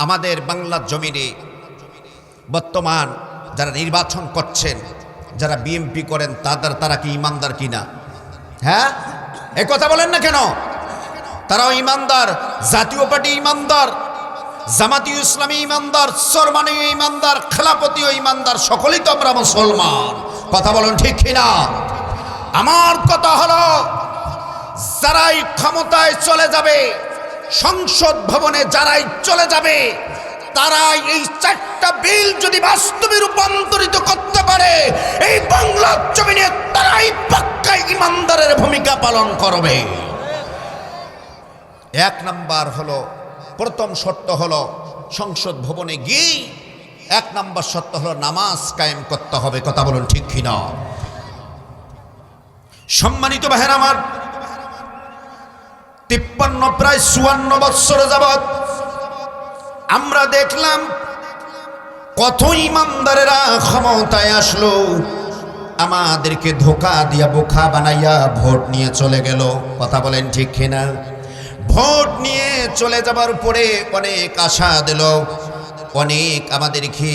আমাদের বাংলার জমিনে বর্তমান যারা নির্বাচন করছেন, যারা বিএমপি করেন, তারা কি ইমানদার কিনা? হ্যাঁ, এ কথা বলেন না কেন? তারাও ইমানদার, জাতীয় পার্টি ইমানদার, জামাতীয় ইসলামী ইমানদার, সরমানীয় ইমানদার, খেলাপতিও ইমানদার, সকলেই তো আমরা মুসলমান। কথা বলেন ঠিক কিনা? আমার কথা হলো, যারাই ক্ষমতায় চলে যাবে, সংসদ ভবনে যারাই চলে যাবে, তারাই এই 4টা বিল যদি বাস্তবে রূপান্তরিত করতে পারে, এই বাংলার জমিনে তারাই পাক্কা ইমানদারের ভূমিকা পালন করবে। 1 নাম্বার হলো, প্রথম শর্ত হলো সংসদ ভবনে গিয়ে 1 নাম্বার শর্ত হলো নামাজ কায়েম করতে হবে। কথা বলুন ঠিক কিনা? সম্মানিত ভাইয়েরা আমার, 53 প্রায় 54 বছর যাবৎ আমরা দেখলাম কত ইমানদারেরা ক্ষমতায় আসলো, আমাদেরকে ধোঁকা দিয়া বোকা বানাইয়া ভোট নিয়ে চলে গেল। কথা বলেন ঠিক কিনা? ভোট নিয়ে চলে যাবার পরে অনেক আশা দিল, অনেক আমাদেরকে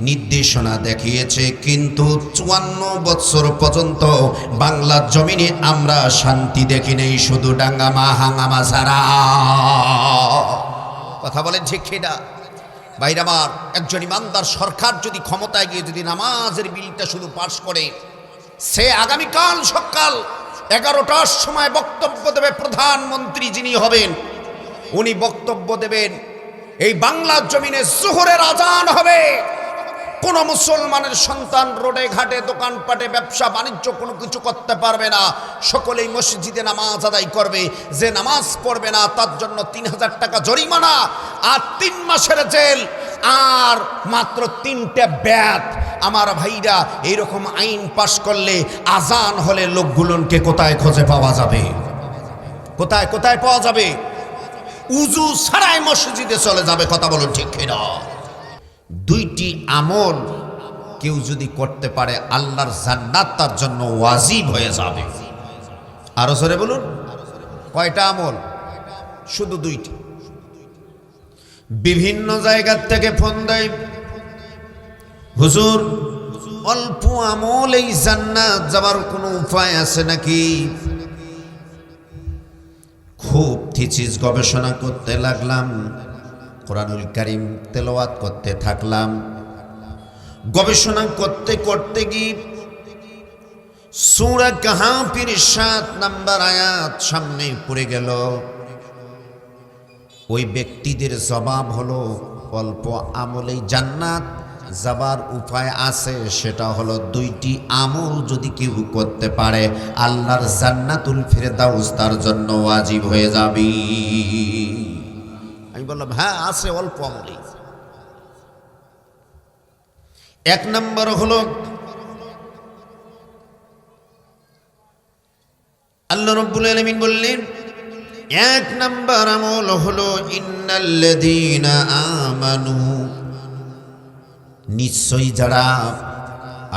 নির্দেশনা দেখিয়েছে, কিন্তু 54 বছর পর্যন্ত বাংলার জমিনে আমরা শান্তি দেখি নেই, শুধু ডাঙ্গামা হাঙ্গামা ছাড়া। কথা বলেন ঠিক কিনা? ভাইরা আমার, একজন ইমানদার সরকার যদি ক্ষমতায় গিয়ে যদি নামাজের বিলটা শুধু পাশ করে, সে আগামীকাল সকাল 11টার সময় বক্তব্য দেবে। প্রধানমন্ত্রী যিনি হবেন, উনি বক্তব্য দেবেন, এই বাংলার জমিনে জোহরের আজান হবে, কোন মুসলমানের সন্তান রোডে ঘাটে দোকানপাটে ব্যবসা বাণিজ্য কোনো কিছু করতে পারবে না, সকলেই মসজিদে নামাজ আদায় করবে। যে নামাজ পড়বে না তার জন্য 3000 টাকা জরিমানা, আর 3 মাসের জেল, আর মাত্র 3টে ব্যাত। আমার ভাইরা, এইরকম আইন পাশ করলে আজান হলে লোকগুলোকে কোথায় খুঁজে পাওয়া যাবে? কোথায় কোথায় পাওয়া যাবে? উজু ছাড়াই মসজিদে চলে যাবে। কথা বলুন ঠিক কিনা? 2টি আমল কেউ যদি করতে পারে, আল্লাহর জান্নাত তার জন্য ওয়াজিব হয়ে যাবে। আরো জোরে বলুন, কয়টা আমল? শুধু 2টি। বিভিন্ন জায়গা থেকে ফোন দেয়, হুজুর অল্প আমল এই জান্নাত যাবার কোনো উপায় আছে নাকি? খুব থিসিস গবেষণা করতে লাগলাম, কোরআনুল কারীম তেলাওয়াত করতে থাকলাম। গবেষণা করতে করতে গিয়ে সূরা কাহফের 7 নম্বর আয়াত সামনে পড়ে গেল। ওই ব্যক্তিদের জবাব হলো, অল্প আমলেই জান্নাত যাবার উপায় আছে, সেটা হলো 2টি আমল যদি কেউ করতে পারে, আল্লাহর জান্নাতুল ফিরদাউস তার জন্য ওয়াজিব হয়ে যাবে। আমি বললাম, হ্যাঁ আছে, অল্প আমলে। 1 নম্বর হলো, আল্লাহ রাব্বুল আলামিন বললেন, 1 নম্বর আমল হলো ইন্নাল্লাযীনা আমানু, নিশ্চয়ই যারা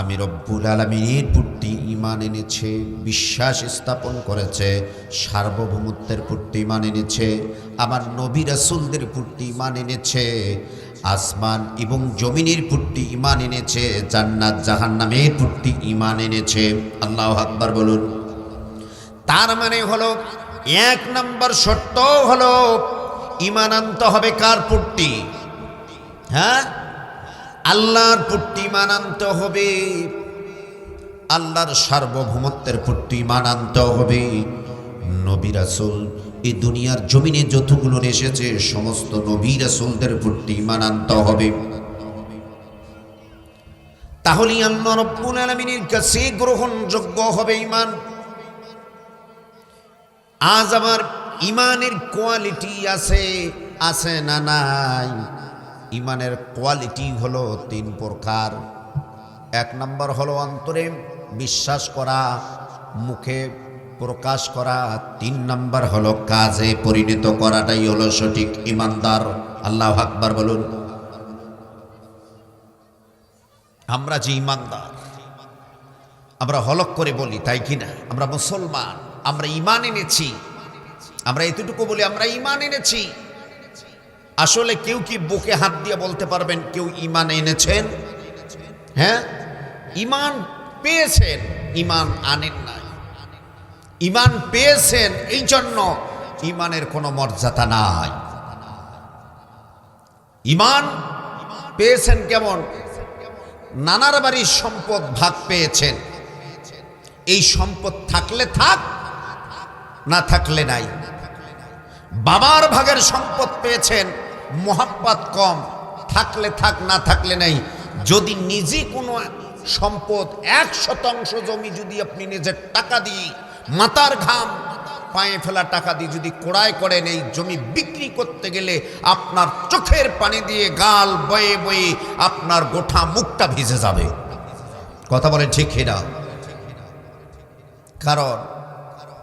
আমি রব্বুল আলামিনের প্রতি ঈমান এনেছে, বিশ্বাস স্থাপন করেছে, সার্বভৌমত্বের প্রতি ঈমান এনেছে, আমার নবী রাসূলদের প্রতি ঈমান এনেছে, আসমান এবং জমিনের প্রতি ঈমান এনেছে, জান্নাত জাহান্নামের প্রতি ঈমান এনেছে। আল্লাহু আকবার বলুন। তার মানে হলো 1 নম্বর শর্ত হলো ঈমান আনতে হবে কার প্রতি? হ্যাঁ, আল্লাহর প্রতি ঈমান আনতে হবে, আল্লাহর সার্বভৌমত্বের প্রতি ঈমান আনতে হবে। নবী রাসূল এই দুনিয়ার জমিনে যতগুলো এসেছে সমস্ত নবী রাসূলদের প্রতি ঈমান আনতে হবে। তাহলেই আল্লাহ রাব্বুল আলামিনের কাছে গ্রহণযোগ্য হবে ঈমান। আজ আমার ঈমানের কোয়ালিটি আছে না নাই? ঈমানের কোয়ালিটি হলো 3 প্রকার। 1 নম্বর হলো অন্তরে বিশ্বাস করা, মুখে প্রকাশ করা। 3 নম্বর হলো কাজে পরিণত করাটাই হলো সঠিক ঈমানদার। আল্লাহু আকবার বলুন। আমরা যে ঈমানদার, আমরা হলক করে বলি, তাই কিনা? আমরা মুসলমান, আমরা ঈমান এনেছি, আমরা এতটুকু বলি আমরা ঈমান এনেছি, আসলে কেউ কি বুকে হাত দিয়ে বলতে পারবেন কেউ ঈমান এনেছেন? হ্যাঁ, ঈমান পেয়েছেন, ঈমান আনেন নাই। ঈমান পেয়েছেন, এই জন্য ঈমানের কোনো মর্যাদা নাই। ঈমান পেয়েছেন কেমন? নানার বাড়ির সম্পদ ভাগ পেয়েছেন, এই সম্পদ থাকলে থাক, না থাকলে নাই। বাবার ভাগের সম্পদ পেয়েছেন, মোহাব্বত কম, থাকলে থাক, না থাকলে নাই। যদি নিজে কোনো সম্পদ 1% জমি যদি আপনি নিজের টাকা দিয়ে, মাথার ঘাম পায়ে ফেলা টাকা দিয়ে যদি ক্রয় করেন, এই জমি বিক্রি করতে গেলে আপনার চোখের পানি দিয়ে গাল বয়ে বয়ে আপনার গোটা মুখটা ভিজে যাবে। কথা বলে ঠিক না? কারণ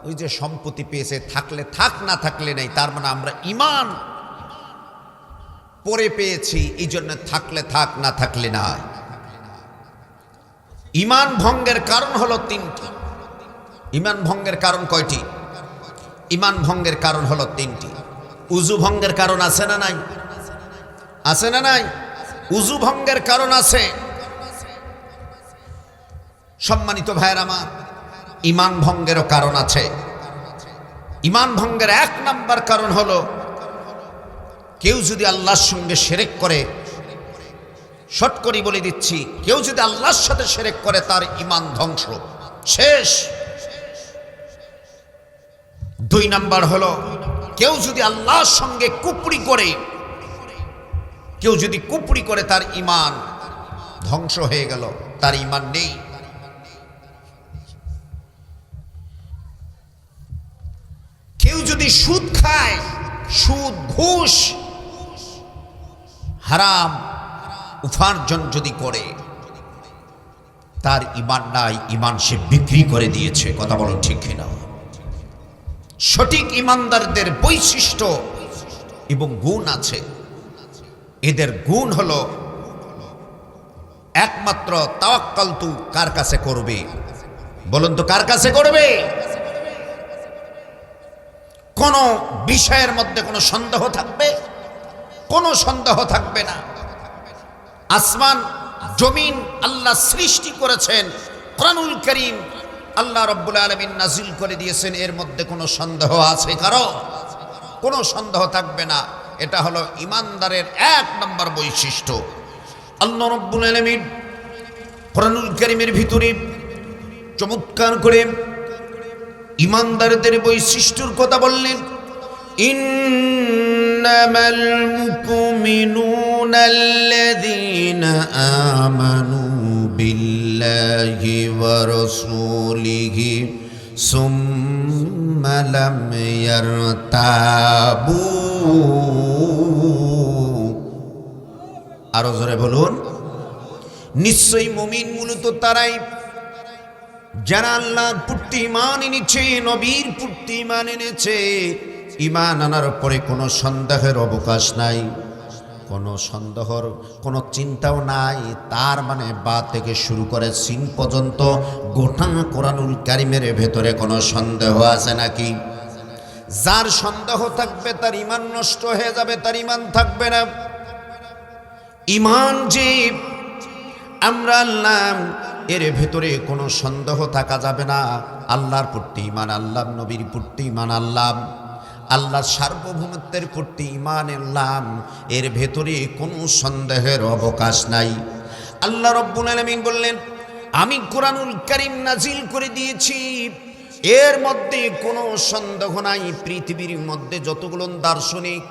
ওই যে সম্পত্তি পেয়েছে, থাকলে থাক, না থাকলে নেই। তার মানে আমরা ঈমান পরে পেয়েছি, এই জন্য থাকলে থাক, না থাকলে নাই। ঈমান ভঙ্গের কারণ হলো 3টি। ঈমান ভঙ্গের কারণ কয়টি? ঈমান ভঙ্গের কারণ হলো 3টি। উযু ভঙ্গের কারণ আছে না নাই? আছে না নাই? উযু ভঙ্গের কারণ আছে। সম্মানিত ভাইয়েরা আমার, ঈমান ভঙ্গেরও কারণ আছে। ঈমান ভঙ্গের 1 নাম্বার কারণ হলো কেউ যদি আল্লাহর সঙ্গে শিরক করে, শর্ট করে বলে দিচ্ছি, কেউ যদি আল্লাহর সাথে শিরক করে তার ঈমান ধ্বংস, শেষ। 2 নাম্বার হলো কেউ যদি আল্লাহর সঙ্গে কুফরি করে, কেউ যদি কুফরি করে তার ঈমান ধ্বংস হয়ে গেল, তার ঈমান নেই। কেউ যদি সুদ খায়, সুদ, ঘুষ, হারাম উপার্জন যদি করে, তার ঈমান নাই, ঈমান সে বিক্রি করে দিয়েছে। কথা বলো ঠিক কিনা? সঠিক ঈমানদারদের বৈশিষ্ট্য এবং গুণ আছে। এদের গুণ হলো একমাত্র তাওয়াক্কালতু কার কাছে করবে? বলুন তো, কার কাছে করবে? কোন বিষয়ের মধ্যে কোনো সন্দেহ থাকবে? কোনো সন্দেহ থাকবে না। আসমান জমিন আল্লাহ সৃষ্টি করেছেন, কোরআনুল কারীম আল্লাহ রাব্বুল আলামিন নাজিল করে দিয়েছেন, এর মধ্যে কোনো সন্দেহ আছে কারো? কোনো সন্দেহ থাকবে না। এটা হলো ঈমানদারের 1 নম্বর বৈশিষ্ট্য। আল্লাহ রাব্বুল আলামিন কোরআনুল কারীমের ভিতরে চমৎকার করে ঈমানদারদের বৈশিষ্ট্যর কথা বললেন। ইন্নামাল মুমিনুনা আল্লাযীনা আমানু বিল্লাহি ওয়া রাসূলিহি সুম্মা লাম ইয়ারতাবু। আরো জোরে বলুন। নিশ্চয়ই মুমিন মূলত তারাই যারা আল্লাহর প্রতি ঈমান এনেছে, নবীর প্রতি ঈমান এনেছে। ঈমান আনার পরে কোনো সন্দেহের অবকাশ নাই, কোনো সন্দেহর কোনো চিন্তাও নাই। তার মানে বা থেকে শুরু করে সিন পর্যন্ত গোটা কোরআনুল কারীমের ভেতরে কোনো সন্দেহ আছে নাকি? যার সন্দেহ থাকবে তার ঈমান নষ্ট হয়ে যাবে, তার ঈমান থাকবে না। ঈমান যে আমরা আনলাম, এর ভেতরে কোনো সন্দেহ থাকা যাবে না। আল্লাহর প্রতি ঈমান আনলাম, নবীর প্রতি ঈমান আনলাম, আল্লাহর সার্বভৌমত্বের প্রতি ঈমান আনলাম, এর ভেতরে কোনো সন্দেহের অবকাশ নাই। আল্লাহ রাব্বুল আলামিন বললেন, আমি কোরআনুল কারীম নাজিল করে দিয়েছি, এর মধ্যে কোনো সন্দেহ নাই। পৃথিবীর মধ্যে যতগুলো দার্শনিক,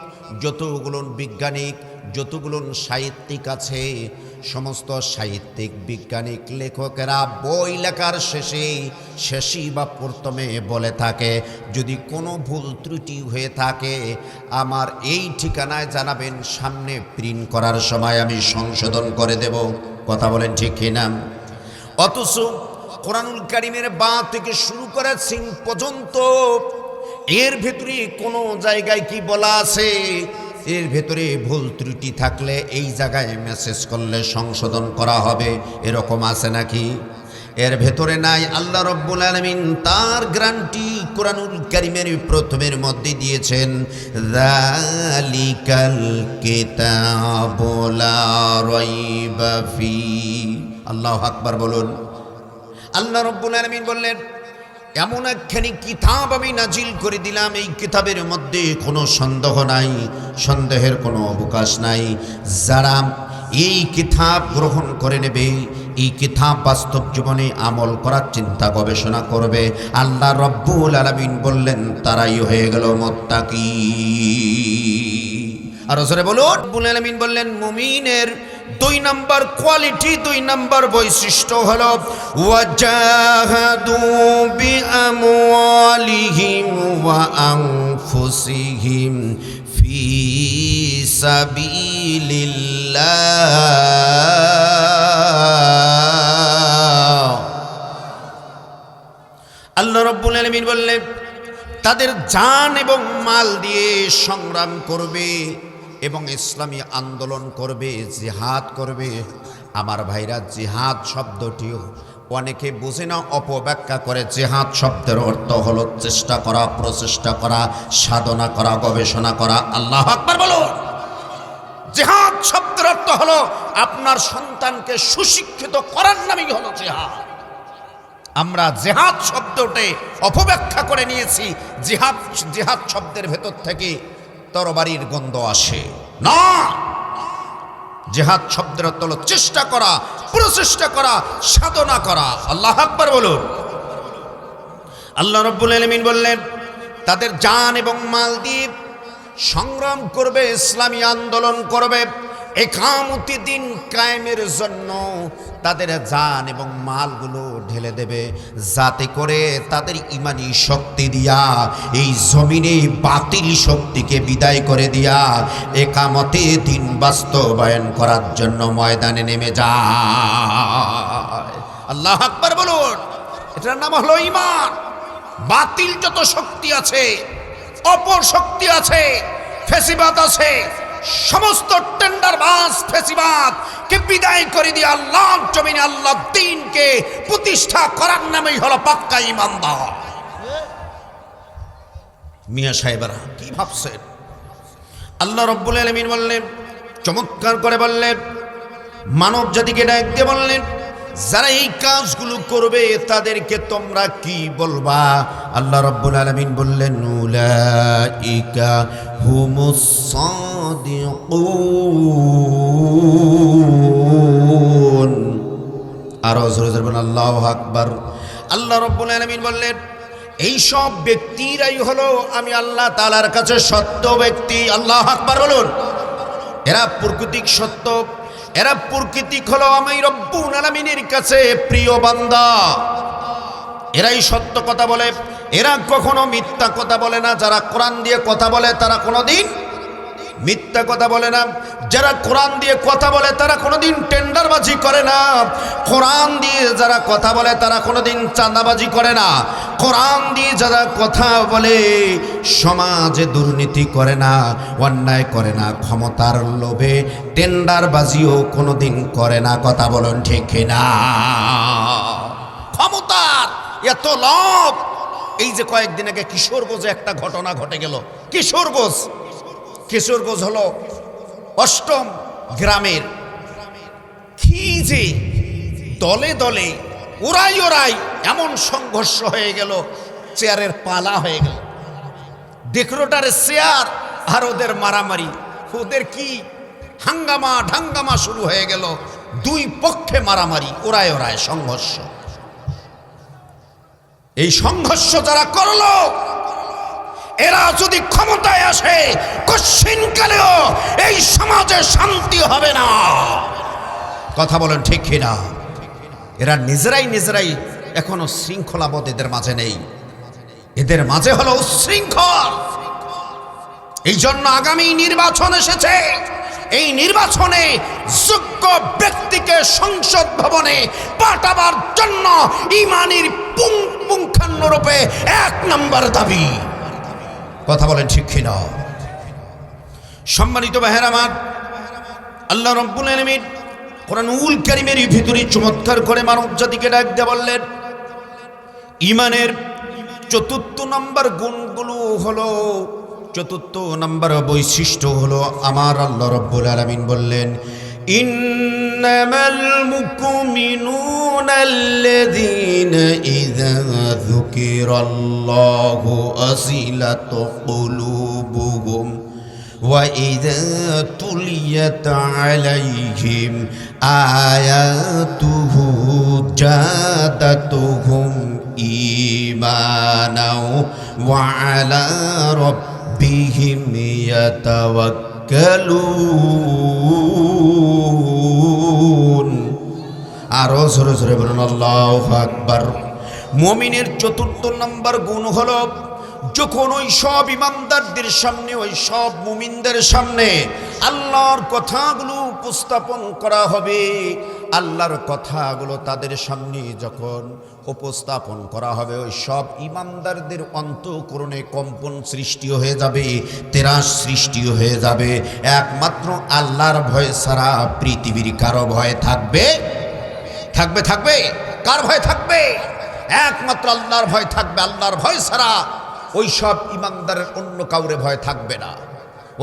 যতগুলো বিজ্ঞানিক, যতগুলো সাহিত্যিক আছে, সমস্ত সাহিত্যিক, বিজ্ঞানিক, লেখকেরা বই লেখার শেষেই বা প্রথমে বলে থাকে, যদি কোনো ভুল ত্রুটি হয়ে থাকে আমার এই ঠিকানায় জানাবেন, সামনে প্রিন্ট করার সময় আমি সংশোধন করে দেব। কথা বলেন ঠিক কিনা? অথচ কোরআনুল কারীমের বা থেকে শুরু করে সিন পর্যন্ত এর ভেতরে কোনো জায়গায় কি বলা আছে, এর ভেতরে ভুল ত্রুটি থাকলে এই জায়গায় মেসেজ করলে সংশোধন করা হবে, এরকম আছে নাকি? এর ভেতরে নাই। আল্লাহ রাব্বুল আলামিন তার গ্যারান্টি কুরআনুল কারীমের প্রথমের মধ্যে দিয়েছেন যালিকাল কিতাবু লা রাইবা ফি। আল্লাহু আকবার বলুন। আল্লাহ রাব্বুল আলামিন বললেন, এমন একখানি কিতাব আমি নাজিল করে দিলাম, এই কিতাবের মধ্যে কোনো সন্দেহ নাই, সন্দেহের কোনো অবকাশ নাই। যারা এই কিতাব গ্রহণ করে নেবে, এই কিতাব বাস্তব জীবনে আমল করার চিন্তা গবেষণা করবে, আল্লাহ রাব্বুল আলামিন বললেন তারাই হয়ে গেল মুত্তাকি। আর জোরে বলুন। রাব্বুল আলামিন বললেন মুমিনের 2 নম্বর কোয়ালিটি, 2 নম্বর বৈশিষ্ট্য হলো ওয়াজাহাদু বিআমওয়ালিহিম ওয়া আনফুসিহিম ফি সাবিলিল্লাহ। আল্লাহ রাব্বুল আলামিন বললেন তাদের জান এবং মাল দিয়ে সংগ্রাম করবে এবং ইসলামী আন্দোলন করবে, জিহাদ করবে। আমার ভাইরা, জিহাদ শব্দটি অনেকে বুঝে না, অপব্যাখ্যা করে। জিহাদ শব্দের অর্থ হলো চেষ্টা করা, প্রচেষ্টা করা, সাধনা করা, গবেষণা করা। আল্লাহু আকবার বলুন। জিহাদ শব্দের অর্থ হলো আপনার সন্তানকে সুশিক্ষিত করার নামই হলো জিহাদ। আমরা জিহাদ শব্দটি অপব্যাখ্যা করে নিয়েছি। জিহাদ শব্দের ভেতর থেকে তরবারির গন্ধ আসে না। জিহাদ শব্দের অর্থ হলো চেষ্টা করা, প্রচেষ্টা করা, সাধনা করা। আল্লাহু আকবার বলুন। আল্লাহ রাব্বুল আলামিন বললেন তাদের জান এবং মাল দিয়ে সংগ্রাম করবে, ইসলামী আন্দোলন করবে, ইকামতি দিন কায়েমের জন্য তাদের জান এবং মালগুলো ঢেলে দেবে, যাতে করে তাদের ইমানি শক্তি দিয়া এই জমিনে বাতিল শক্তিকে বিদায় করে দিয়া ইকামতে দিন বাস্তবায়ন করার জন্য ময়দানে নেমে যায়। আল্লাহু আকবার বলুন। এটার নাম হলো ঈমান। বাতিল যত শক্তি আছে, অপশক্তি আছে, ফেসিবাদ আছে, সমস্ত টেন্ডারবাজ ফেসিবাদ কে বিদায় করে দিয়ে আল্লাহ জমিনে আল্লাহ দ্বীনকে প্রতিষ্ঠা করার নামই হলো পাক্কা ঈমানদার। মিয়া সাহেবরা কি ভাবছেন? আল্লাহ রাব্বুল আলামিন বললেন, চমৎকার করে বললেন, মানব জাতিকে ডাক দিয়ে বললেন যারা এই কাজগুলো করবে তাদেরকে তোমরা কি বলবা? আল্লাহ রাব্বুল আলামিন বললেন উলাইকা হুমুস সাদিকুন। আরো জোরে জোরে বলুন আল্লাহু আকবার। আল্লাহ রাব্বুল আলামিন বললেন এই সব ব্যক্তিরাই হলো আমি আল্লাহ তাআলার কাছে সত্য ব্যক্তি। আল্লাহু আকবার বলুন। এরা প্রাকৃতিক সত্য, এরা প্রকৃতিক হলো আমি রব্বুল আলামিনের কাছে প্রিয় বান্দা। এরাই সত্য কথা বলে, এরা কখনো মিথ্যা কথা বলে না। যারা কোরআন দিয়ে কথা বলে তারা কোনোদিন মিথ্যা কথা বলে না। যারা কোরআন দিয়ে কথা বলে তারা কোনোদিন টেন্ডারবাজি করে না। কোরআন দিয়ে যারা কথা বলে তারা কোনোদিন চাঁদাবাজি করে না। কোরআন দিয়ে যারা কথা বলে সমাজে দুর্নীতি করে না, অন্যায় করে না, ক্ষমতার লোভে টেন্ডারবাজিও কোনোদিন করে না। কথা বলুন ঠিক কিনা? ক্ষমতার এত লোভ। এই যে কয়েকদিন আগে কিশোরগঞ্জে একটা ঘটনা ঘটে গেল। কিশোরগঞ্জ হলো 8ম গ্রামের। কি যে দলে দলে ওরাই এমন সংঘর্ষ হয়ে গেল, চেয়ারের পালা হয়ে গেল। ডেকোরেটরের চেয়ার আর ওদের মারামারি, ওদের কি হাঙ্গামা শুরু হয়ে গেল। 2 পক্ষে মারামারি, ওরাই সংঘর্ষ। এই সংঘর্ষ যারা করলো এরা যদি ক্ষমতায় আসে কশিনকালেও এই সমাজে শান্তি হবে না। কথা বলেন ঠিক কিনা? এরা নিজেরাই এখনো শৃঙ্খলাবোধ এদের মাঝে নেই। এদের মাঝে হলো উচ্ছৃঙ্খল। এই জন্য আগামী নির্বাচন এসেছে। এই নির্বাচনে যোগ্য ব্যক্তিকে সংসদ ভবনে পাঠাবার জন্য ঈমানের পুঙ্খানুরূপে 1 নম্বর দাবি। কথা বলেন ঠিক কিনা? সম্মানিত ভাইয়েরা আমার, আল্লাহ রাব্বুল আলামিন কোরআনুল কারীমের ভিতরে চমৎকার করে মানব জাতিকে ডাক দিয়ে বললেন ঈমানের চতুর্থ নম্বর গুণগুলো হলো, চতুর্থ নম্বর বৈশিষ্ট্য হলো আমার আল্লাহ রাব্বুল আলামিন বললেন, ইন্নামাল মুমিনুনা আল্লাযীনা ইযা যুকিরাল্লাহু ওয়াজিলাত কুলুবুহুম ওয়া ইযা তুলিয়াত আলাইহিম আয়াতুহু জাদাতুহুম ঈমানাও ওয়া আলা রাব্বিহিম ইয়াতাওয়াক্কালুন। আরো জোরে জোরে বলুন আল্লাহু আকবার। মুমিনের চতুর্থ নম্বর গুণ হলো, যখন ওই সব ইমানদারদের সামনে, ওই সব মুমিনদের সামনে আল্লাহর কথাগুলো উপস্থাপন করা হবে, আল্লাহর কথাগুলো তাদের সামনে যখন উপস্থাপন করা হবে, ওই সব ইমানদারদের অন্তঃকরণে কম্পন সৃষ্টি হয়ে যাবে, তেরাস সৃষ্টি হয়ে যাবে। একমাত্র আল্লাহর ভয় ছাড়া পৃথিবীর কারো ভয় থাকবে? থাকবে? থাকবে? কার ভয় থাকবে? একমাত্র আল্লাহর ভয় থাকবে। আল্লাহর ভয় ছাড়া ওই সব ইমানদারের অন্য কাউরে ভয় থাকবে না।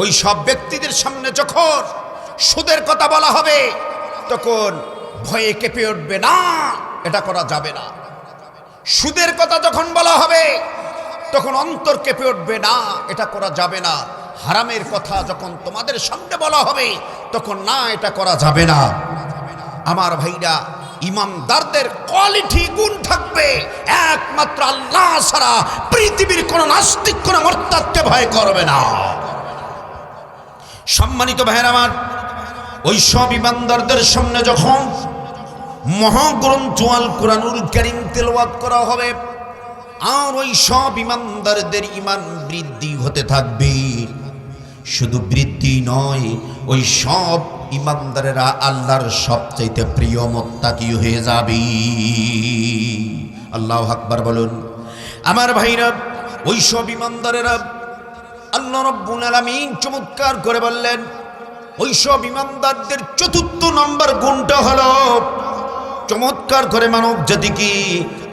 ওই সব ব্যক্তিদের সামনে যখন সুদের কথা বলা হবে, তখন ভয়ে কেঁপে উঠবে, না এটা করা যাবে না। সুদের কথা যখন বলা হবে, তখন অন্তর কেঁপে উঠবে, না এটা করা যাবে না। হারামের কথা যখন তোমাদের সামনে বলা হবে, তখন না এটা করা যাবে না। আমার ভাইরা, ইমানদারদের কোয়ালিটি গুণ থাকবে, একমাত্র আল্লাহ ছাড়া পৃথিবীর কোন নাস্তিক কোন মুরতাদকে ভয় করবে না। সম্মানিত ভাইরা আমার, ওই সব ইমানদারদের সামনে যখন মহাগ্রন্থ আল কুরআনুল কারীম তেলাওয়াত করা হবে, আর ওই সব ইমানদারদের ঈমান বৃদ্ধি হতে থাকবে। শুধু বৃদ্ধি নয়, ওই সব ইমানদারেরা আল্লাহর সবচাইতে প্রিয় মুত্তাকি হয়ে যাবে। আল্লাহু আকবার বলুন। আমার ভাইরা, ওই সব ইমানদারেরা আল্লাহ রাব্বুল আলামিন চমৎকার করে বললেন, ওই সব ইমানদারদের চতুর্থ নম্বর গুণটা হলো, চমৎকার করে মানব জাতিকে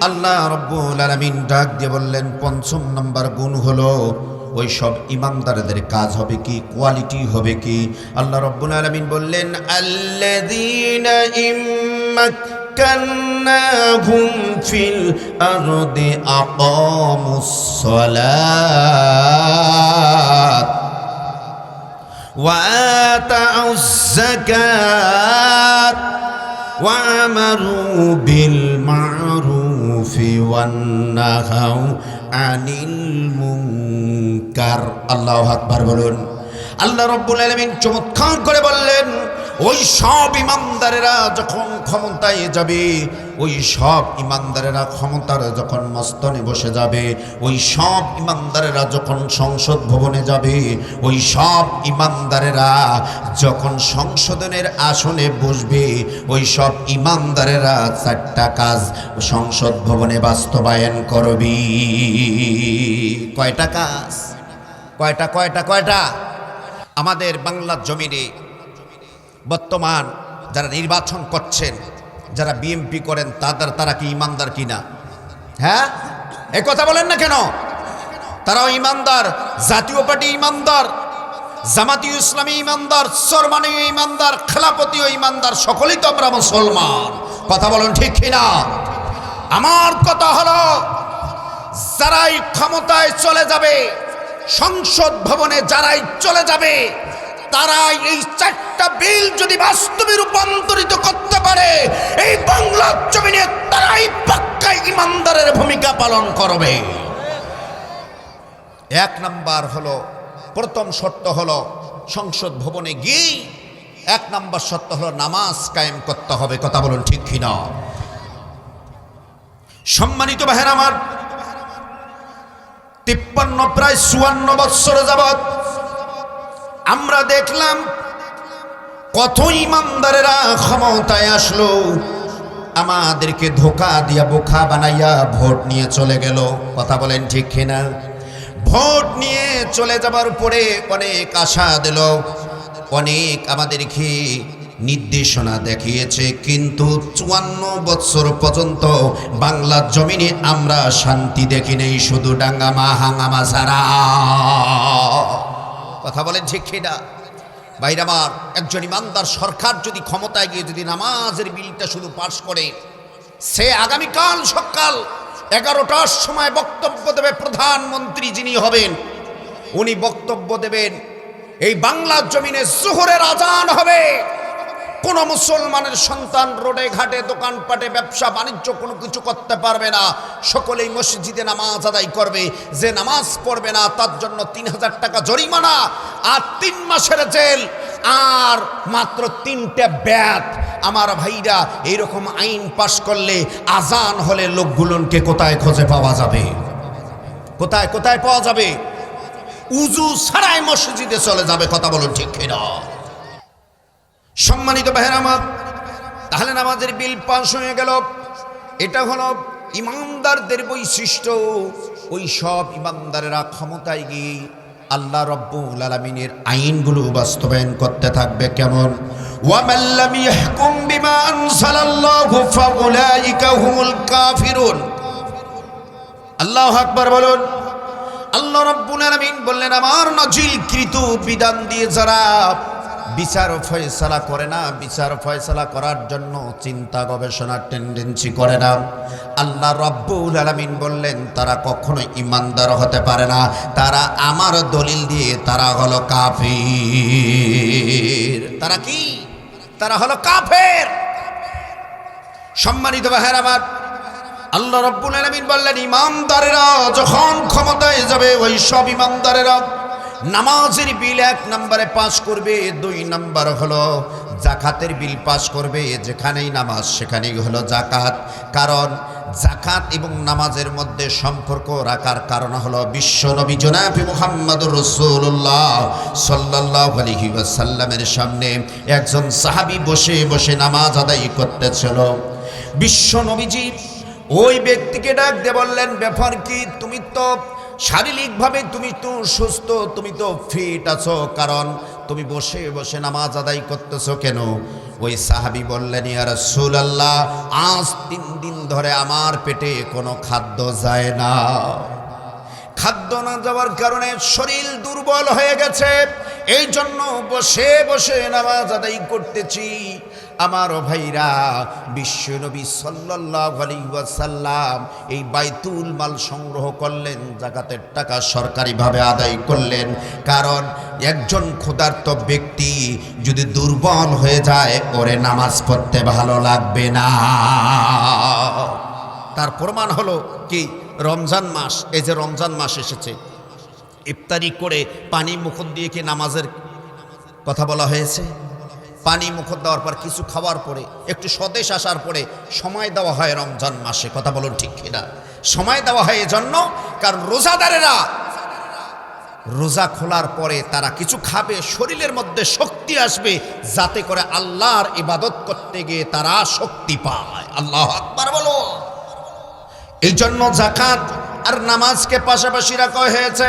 আল্লাহ রাব্বুল আলামিন ডাক দিয়ে বললেন, পঞ্চম নম্বর গুণ হলো, ওই সব ইমানদারদের কাজ হবে কি, কোয়ালিটি হবে কি? আল্লাহ রাব্বুল আলামিন বললেন, আল্লাযীনা ইম্মাক্কান্নাহুম ফিল আরদি আকামুস সালাত ওয়া আতাউজ যাকাত ওয়া আমারু বিল মা'রুফি ওয়ান নাহাউ আনিল মুনকার। আল্লাহু আকবার বলুন। আল্লাহ রাব্বুল আলামিন চমৎকার করে বললেন, ওই সব ইমানদারেরা যখন ক্ষমতায় যাবে, ওই সব ইমানদারেরা ক্ষমতার যখন মস্তনে বসে যাবে, ওই সব ইমানদারেরা যখন সংসদ ভবনে যাবে, ওই সব ইমানদারেরা যখন সংশোধনের আসনে বসবে, ওই সব ইমানদারেরা চারটা কাজ সংসদ ভবনে বাস্তবায়ন করবে। কয়টা কাজ? কয়টা কয়টা কয়টা? আমাদের বাংলার জমিনে বর্তমান যারা নির্বাচন করছেন, যারা বিএমপি করেন, তারা কি ইমানদার কিনা? হ্যাঁ, এই কথা বলেন না কেন? তারাও ইমানদার। জাতীয় পার্টি ইমানদার, জামাতীয় ইসলামী ইমানদার, সরমানীয় ইমানদার, খেলাপতিও ইমানদার, সকলেই তো আমরা মুসলমান। কথা বলেন ঠিক কিনা? আমার কথা হলো, যারাই ক্ষমতায় চলে যাবে, সংসদ ভবনে যারাই চলে যাবে, তারাই এই চারটা বিল যদি বাস্তবে রূপান্তরিত করতে পারে, এই বাংলার জমিনে তারাই পাক্কা ইমানদারের ভূমিকা পালন করবে। এক নাম্বার হলো, প্রথম শর্ত হলো, সংসদ ভবনে গিয়ে এক নাম্বার শর্ত হলো নামাজ কায়েম করতে হবে। কথা বলুন ঠিক কিনা? সম্মানিত ভাইরা আমার, 53 প্রায় 54 বৎসর যাবৎ আমরা দেখলাম কত ইমানদারেরা ক্ষমতায় আসলো, আমাদেরকে ধোঁকা দিয়া বোকা বানাইয়া ভোট নিয়ে চলে গেল। কথা বলেন ঠিক কিনা? ভোট নিয়ে চলে যাবার পরে অনেক আশা দিল, অনেক আমাদেরকে নির্দেশনা দেখিয়েছে, কিন্তু 54 বছর পর্যন্ত বাংলার জমিনে আমরা শান্তি দেখি নেই, শুধু ডাঙ্গামা হাঙ্গামা ছাড়া। কথা বলেন ঠিক কিনা? ভাইরা আমার, একজন ইমানদার সরকার যদি ক্ষমতায় গিয়ে যদি নামাজের বিলটা শুধু পাশ করে, সে আগামীকাল সকাল 11টার সময় বক্তব্য দেবে। প্রধানমন্ত্রী যিনি হবেন উনি বক্তব্য দেবেন, এই বাংলার জমিনে জোহরের আজান হবে, কোন মুসলমানের সন্তান রোডে ঘাটে দোকানপাটে ব্যবসা বাণিজ্য কোনো কিছু করতে পারবে না, সকলেই মসজিদে নামাজ আদায় করবে। যে নামাজ পড়বে না তার জন্য 3000 টাকা জরিমানা আর 3 মাসের জেল আর মাত্র 3টে ব্যাট। আমার ভাইরা, এইরকম আইন পাশ করলে আজান হলে লোকগুলোকে কোথায় খুঁজে পাওয়া যাবে? কোথায় কোথায় পাওয়া যাবে? উজু ছাড়াই মসজিদে চলে যাবে। কথা বলুন ঠিক কিনা? সম্মানিত ভাইরা আমার, তাহলে নামাজের বিল পাস হয়ে গেল। এটা হলো ইমানদারদের বৈশিষ্ট্য। ওই সব ইমানদারেরা ক্ষমতায় গিয়ে আল্লাহ রাব্বুল আলামিনের আইনগুলো বাস্তবায়ন করতে থাকবে। কেমন? ওয়ামান লাম ইয়াহকুম বিমা আনজালাল্লাহু ফাউলাইকা হুমুল কাফিরুন। আল্লাহু আকবার বলুন। আল্লাহ রাব্বুল আলামিন বললেন, আমার নাজিলকৃত বিধান দিয়ে যারা বিচার ফয়সালা করে না, বিচার ফয়সালা করার জন্য চিন্তা গবেষণার টেন্ডেন্সি করে না, আল্লাহ রাব্বুল আলামিন বললেন তারা কখনো ইমানদার হতে পারে না। তারা আমার দলিল দিয়ে তারা হলো কাফির। তারা কি? তারা হলো কাফের। সম্মানিত ভাইরা আমার, আল্লাহ রাব্বুল আলামিন বললেন ইমানদারেরা যখন ক্ষমতায় যাবে, ওই সব ইমানদারেরা নামাজের বিল 1 নম্বরে পাস করবে, 2 নম্বর হলো জাকাতের বিল পাস করবে। যেখানেই নামাজ সেখানেই হলো জাকাত। কারণ জাকাত এবং নামাজের মধ্যে সম্পর্ক রাখার কারণ হলো বিশ্বনবী জনাব মুহাম্মদুর রাসূলুল্লাহ সাল্লাল্লাহু আলাইহি ওয়াসাল্লামের সামনে একজন সাহাবী বসে বসে নামাজ আদায় করতেছিল। বিশ্বনবীজি ওই ব্যক্তিকে ডাক দিয়ে বললেন, ব্যাপার কি? তুমি তো শারীরিকভাবে তুমি তো সুস্থ, তুমি তো ফিট আছো, কারণ তুমি বসে বসে নামাজ আদায় করতেছো কেন? ওই সাহাবী বললেন, ইয়া রাসূলুল্লাহ, আজ 3 দিন ধরে আমার পেটে কোনো খাদ্য যায় না। খাদ্য না যাওয়ার কারণে শরীর দুর্বল হয়ে গেছে, এই জন্য বসে বসে নামাজ আদায় করতেছি। আমার ভাইরা, বিশ্বনবী সাল্লাল্লাহু আলাইহি ওয়াসাল্লাম এই বাইতুল মাল সংগ্রহ করলেন, যাকাতের টাকা সরকারিভাবে আদায় করলেন। কারণ একজন ক্ষুধার্ত ব্যক্তি যদি দুর্বল হয়ে যায়, ওরে নামাজ পড়তে ভালো লাগবে না। তার প্রমাণ হলো কি? রমজান মাস। এই যে রমজান মাস এসেছে, ইফতারি করে পানি মুখ দিয়ে কি নামাজের কথা বলা হয়েছে? পানি মুখ দেওয়ার পর কিছু খাওয়ার পরে একটু স্বদেশ আসার পরে সময় দেওয়া হয় রমজান মাসে। কথা বলুন ঠিক কিনা? সময় দেওয়া হয় এজন্য, কারণ রোজাদারেরা রোজা খোলার পরে তারা কিছু খাবে, শরীরের মধ্যে শক্তি আসবে, যাতে করে আল্লাহর ইবাদত করতে গিয়ে তারা শক্তি পায়। আল্লাহু আকবার বলো। এই জন্য যাকাত আর নামাজকে পাশাপাশি রাখা হয়েছে।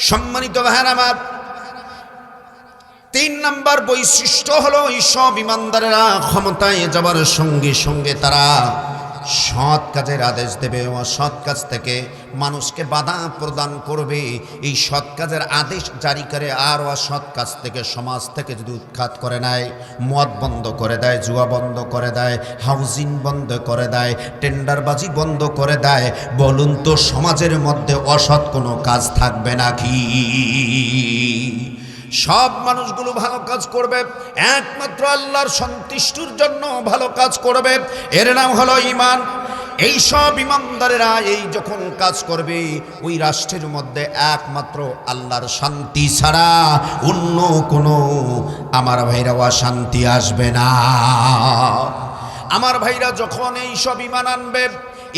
সম্মানিত ভাইরা আমার, 3 নম্বর বৈশিষ্ট্য হলো এই সব ইমানদারেরা ক্ষমতায় যাবার সঙ্গে সঙ্গে তারা সৎ কাজের আদেশ দেবে, অসৎ কাজ থেকে মানুষকে বাধা প্রদান করবে। এই সৎ কাজের আদেশ জারি করে আর অসৎ কাজ থেকে সমাজ থেকে যদি উৎখাত করে নেয়, মদ বন্ধ করে দেয়, জুয়া বন্ধ করে দেয়, হাউজিং বন্ধ করে দেয়, টেন্ডারবাজি বন্ধ করে দেয়, বলুন তো সমাজের মধ্যে অসৎ কোনো কাজ থাকবে নাকি? সব মানুষগুলো ভালো কাজ করবে, একমাত্র আল্লাহর সন্তুষ্টির জন্য ভালো কাজ করবে। এর নাম হলো ঈমান। এই সব ইমানদারেরা এই যখন কাজ করবে, ওই রাষ্ট্রের মধ্যে একমাত্র আল্লাহর শান্তি ছাড়া অন্য কোনো আমার ভাইরা শান্তি আসবে না। আমার ভাইরা যখন এই সব ঈমান আনবে,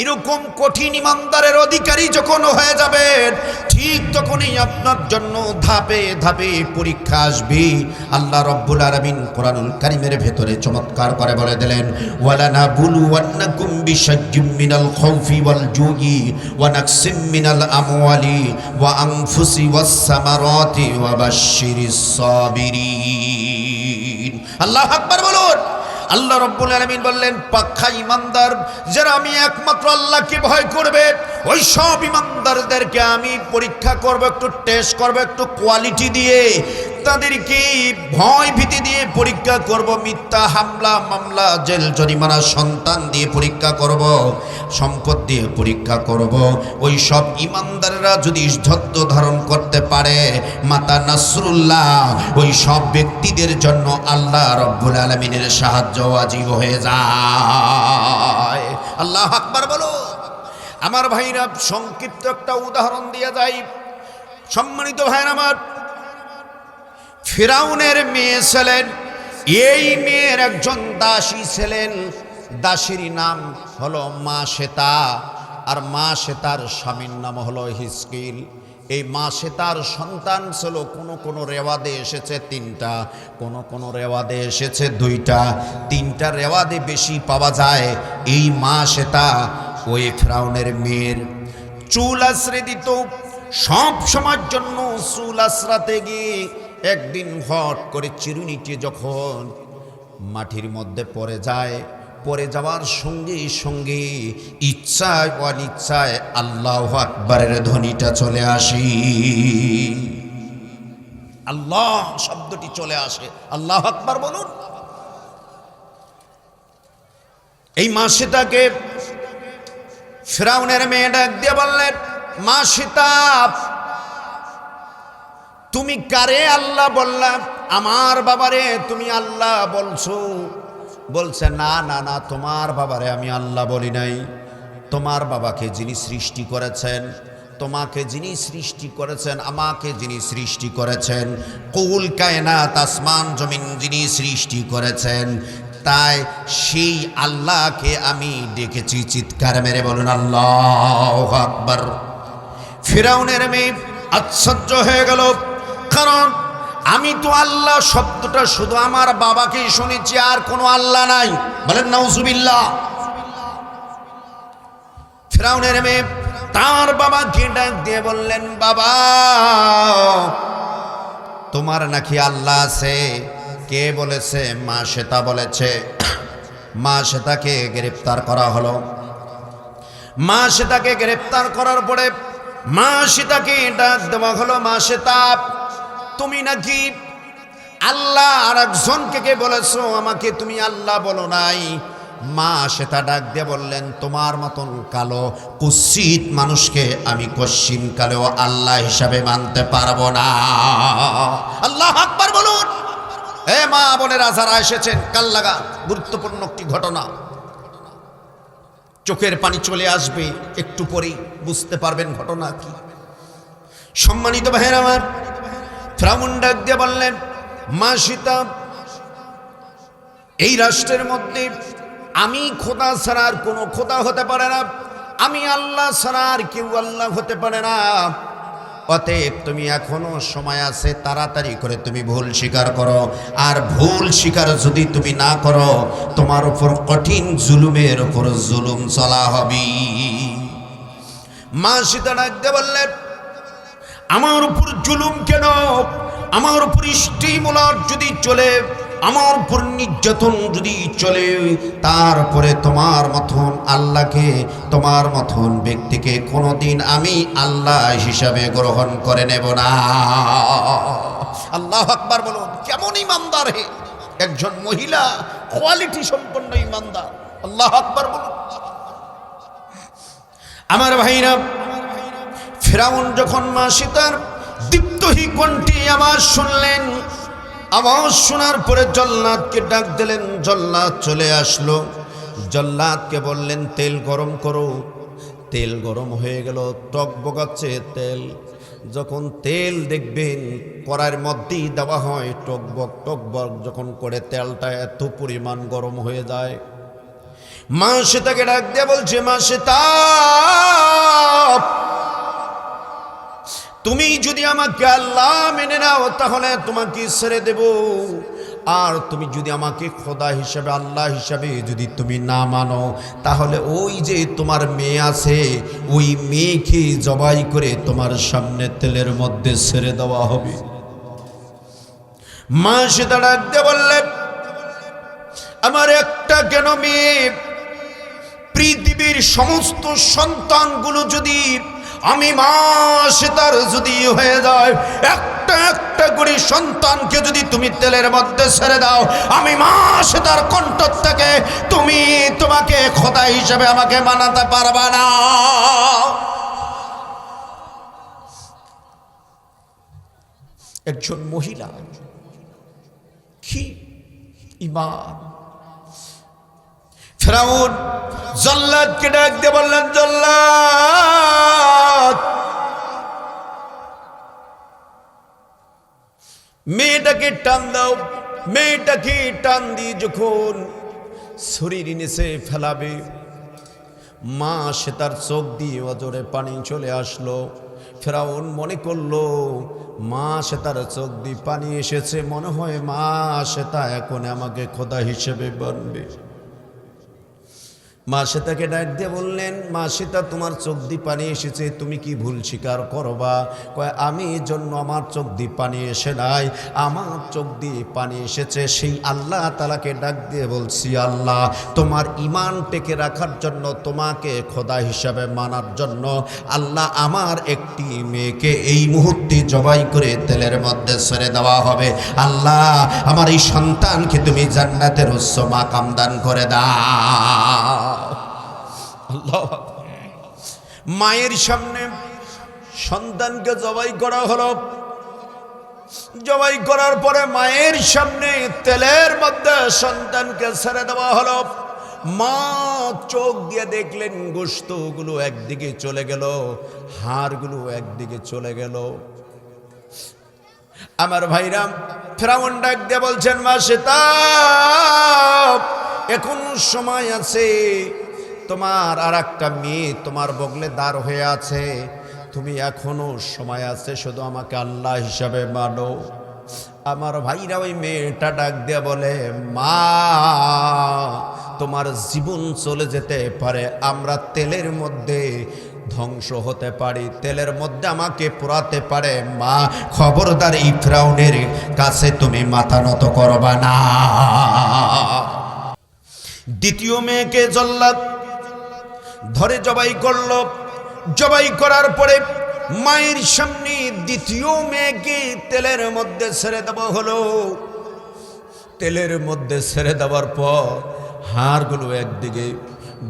এরকম কঠিন ইমানদারের অধিকারী যখন হয়ে যাবেন, ঠিক তখনই আপনার জন্য ধাপে ধাপে পরীক্ষা আসবে। আল্লাহ রাব্বুল আলামিন কোরআনুল কারীমের ভেতরে চমৎকার করে বলে দিলেন, ওয়ালানাবুলুওয়ান্নাকুম বিশাইয়্যিম মিনাল খাউফি ওয়াল জুই ওয়া নাকসিম মিনাল আমওয়ালি ওয়া আনফুসি ওয়াস সামারাতি ওয়া বাশশিরিস সাবিরিন। আল্লাহু আকবার বলুন। আল্লাহ রাব্বুল আলামিন বললেন, পাক্কা ঈমানদার যারা আমি একমাত্র আল্লাহকে ভয় করবে, ওই সব ঈমানদারদেরকে আমি পরীক্ষা করব, একটু টেস্ট করব, একটু কোয়ালিটি দিয়ে তাদেরকে ভয় ভীতি দিয়ে পরীক্ষা করব, মিথ্যা হামলা মামলা জেল জরিমানা সন্তান দিয়ে পরীক্ষা করব, সম্পদ দিয়ে পরীক্ষা করব। ওই সব ঈমানদাররা যদি ধৈর্য ধারণ করতে পারে, মাতা নাসরুল্লাহ, ওই সব ব্যক্তিদের জন্য আল্লাহ রাব্বুল আলামিনের সাহায্য ওয়াজিব হয়ে যায়। আল্লাহু আকবার বলো। আমার ভাইরা, সংক্ষিপ্ত একটা উদাহরণ দিয়ে যাই। সম্মানিত ভাইরা আমার, ফিরাউনের মেয়ে ছিলেন, এই মেয়ের একজন দাসী ছিলেন, দাসীর নাম হলো মা শ্বেতা, আর মা শ্বেতার স্বামীর নাম হলো হিজকিল। এই মা শ্বেতার সন্তান ছিল, কোনো রেওয়াদে এসেছে 3টা, কোনো রেওয়াদে এসেছে 2টা, 3টা রেওয়াদে বেশি পাওয়া যায়। এই মা শ্বেতা ওই ফিরাউনের মেয়ের চুল আশ্রে দিত, সব সময়ের জন্য চুল আশ্রাতে গিয়ে একদিন হট করে চিরুনিটি যখন মাটির মধ্যে পড়ে যায়, পড়ে যাওয়ার সঙ্গে সঙ্গে ইচ্ছায় অনিচ্ছায় আল্লাহু আকবারের ধ্বনিটা চলে আসে। আল্লাহ শব্দটি চলে আসে। আল্লাহু আকবার বলুন। এই মা শ্বেতাকে ফিরাউনের মেয়ে ডাক দিয়ে বললেন, মা শ্বেতা, তুমি কারে আল্লাহ বললা? আমার বাবারে তুমি আল্লাহ বলছো? বলছে, না না না, তোমার বাবারে আমি আল্লাহ বলি নাই। তোমার বাবাকে যিনি সৃষ্টি করেছেন, তোমাকে যিনি সৃষ্টি করেছেন, আমাকে যিনি সৃষ্টি করেছেন, কুল কায়নাত আসমান জমিন যিনি সৃষ্টি করেছেন, তাই সেই আল্লাহকে আমি ডেকেছি। চিৎকার মেরে বলুন আল্লাহু আকবার। ফিরাউনের মেয়ে আশ্চর্য হয়ে গেল, কারণ আমি তো আল্লাহ শব্দটা শুধু আমার বাবাকেই শুনেছি, আর কোনো আল্লাহ নাই। বলেন নাউজুবিল্লাহ। ফিরাউনের মেয়ে তার বাবাকে ডাক দিয়ে বললেন, বাবা, তোমার নাকি আল্লাহ আছে? কে বলেছে? মা শ্বেতা বলেছে। মা শ্বেতাকে গ্রেফতার করা হলো। মা শ্বেতাকে গ্রেফতার করার পরে মা শ্বেতাকে ডাক দেওয়া হলো, মা শ্বেতা, তুমি নাকি আল্লাহ আর একজনকে কে বলেছো, আমাকে তুমি আল্লাহ বলো নাই। মা শ্বেতা ডাক দিয়ে বললেন, তোমার মতন কালো কুৎসিত মানুষকে আমি কশ্চিন কালেও আল্লাহ হিসাবে মানতে পারবো না। আল্লাহু আকবার বলুন। হে মা বোনেরা যারা এসেছেন, কাল লাগা গুরুত্বপূর্ণ একটি ঘটনা, চোখের পানি চলে আসবে, একটু পরেই বুঝতে পারবেন ঘটনা কি। সম্মানিত ভাইয়েরা আমার, ফিরাউন ডাক দিয়ে বললেন, মা শ্বেতা, এই রাষ্ট্রের মধ্যে আমি খোদা ছাড়া আর কোনো খোদা হতে পারে না, আমি আল্লাহ ছাড়া আর কেউ আল্লাহ হতে পারে না। অতএব তুমি এখনো সময় আছে, তাড়াতাড়ি করে তুমি ভুল স্বীকার করো। আর ভুল স্বীকার যদি তুমি না করো, তোমার উপর কঠিন জুলুমের উপর জুলুম চলা হবে। মা শ্বেতা ডাক দিয়ে বললেন, আমার উপর জুলুম কেন? আমার উপর স্টিমুলার যদি চলে, আমার উপর নির্যাতন যদি চলে, তারপরে তোমার মতন আল্লাহকে, তোমার মতন ব্যক্তিকে কোনোদিন আমি আল্লাহ হিসাবে গ্রহণ করে নেব না। আল্লাহু আকবার বলুন। কেমন ইমানদার হে একজন মহিলা, কোয়ালিটি সম্পন্ন ইমানদার। আল্লাহু আকবার বলুন। আমার ভাইরা, ফিরাউন যখন মা শ্বেতার দীপ্তহী কণ্ঠে আওয়াজ শুনলেন, আওয়াজ শোনার পরে জল্লাদকে ডাক দিলেন। জল্লাদ চলে আসলো। জল্লাদকে বললেন, তেল গরম করো। তেল গরম হয়ে গেল, টক বগাচ্ছে তেল। যখন তেল দেখবেন কড়াইয়ের মধ্যেই দেওয়া হয়, টকবক টকবক যখন করে তেলটা এত পরিমাণ গরম হয়ে যায়। মা শ্বেতাকে ডাক দিয়ে বলছে, মা শ্বেতা, তুমি যদি আমাকে আল্লাহ মেনে নাও তাহলে তোমাকে ছেড়ে দেব, আর তুমি যদি আমাকে খোদা হিসাবে, আল্লাহ হিসাবে যদি তুমি না মানো, তাহলে ওই যে তোমার মেয়ে আছে, ওই মেয়েকে জবাই করে তোমার সামনে তেলের মধ্যে ছেড়ে দেওয়া হবে। মা শ্বেতা ডাক দিয়ে বললেন, আমার একটা কেন মেয়ে, পৃথিবীর সমস্ত সন্তানগুলো যদি আমি মা সেতার যদি হয়ে যায়, একটা একটা করে সন্তানকে যদি তুমি তেলের মধ্যে ছেড়ে দাও, আমি মা সেতার কণ্ঠ থেকে তোমাকে খোদা হিসেবে আমাকে মানাতে পারবা না। একজন মহিলা কি ঈমান! ফিরআউন জল্লাদকে ডাক দিয়ে বললেন, জল্লাদ, মেয়েটাকে টান দাও। মেয়েটাকে টান দিয়ে যখন শরীর নিচে ফেলাবে, মা সে তার চোখ দিয়ে অজরে পানি চলে আসলো। ফিরআউন মনে করলো মা সে তার চোখ দিয়ে পানি এসেছে, মনে হয় মা সে তা এখন আমাকে খোদা হিসেবে বানবে। মা সীতাকে ডাক দিয়ে বললেন, মা সীতা, তোমার চোখ দিয়ে পানি এসেছে, তুমি কি ভুল স্বীকার করবা? কয়, আমি এই জন্য আমার চোখ দিয়ে পানি এসে নাই, আমার চোখ দিয়ে পানি এসেছে সেই আল্লাহ তাআলাকে ডাক দিয়ে বলছি, আল্লাহ তোমার ঈমান টেকে রাখার জন্য, তোমাকে খোদা হিসাবে মানার জন্য আল্লাহ আমার একটি মেয়েকে এই মুহূর্তে জবাই করে তেলের মধ্যে ছেড়ে দেওয়া হবে। আল্লাহ আমার এই সন্তানকে তুমি জান্নাতের উচ্চ মাকাম দান করে দাও। আল্লাহ, মায়ের সামনে সন্তানকে জবাই করা হলো। জবাই করার পরে মায়ের সামনে তেলের মধ্যে সন্তানকে ছেড়ে দেওয়া হলো। মা চোখ দিয়ে দেখলেন গোশতগুলো একদিকে চলে গেল, হাড়গুলো একদিকে চলে গেল। আমার ভাইরা, ফিরআউন ডাক দিয়ে বলছেন, মা সীতা, এখনো সময় আছে, তোমার আর একটা মেয়ে তোমার বগলে দাঁড় হয়ে আছে, তুমি এখনো সময় আছে, শুধু আমাকে আল্লাহ হিসাবে মানো। আমার ভাইরা ওই মেয়েটা ডাক দিয়ে বলে, মা তোমার জীবন চলে যেতে পারে, আমরা তেলের মধ্যে ধ্বংস হতে পারি, তেলের মধ্যে আমাকে পোড়াতে পারে, মা খবরদার এই ফিরআউনের কাছে তুমি মাথা নত করবা না। দ্বিতীয় মেয়েকে জল্লাদ ধরে জবাই করল। জবাই করার পরে মায়ের সামনে দ্বিতীয় মেয়েকে তেলের মধ্যে ছেড়ে দেওয়া হলো। তেলের মধ্যে ছেড়ে দেওয়ার পর হাড়গুলো একদিকে,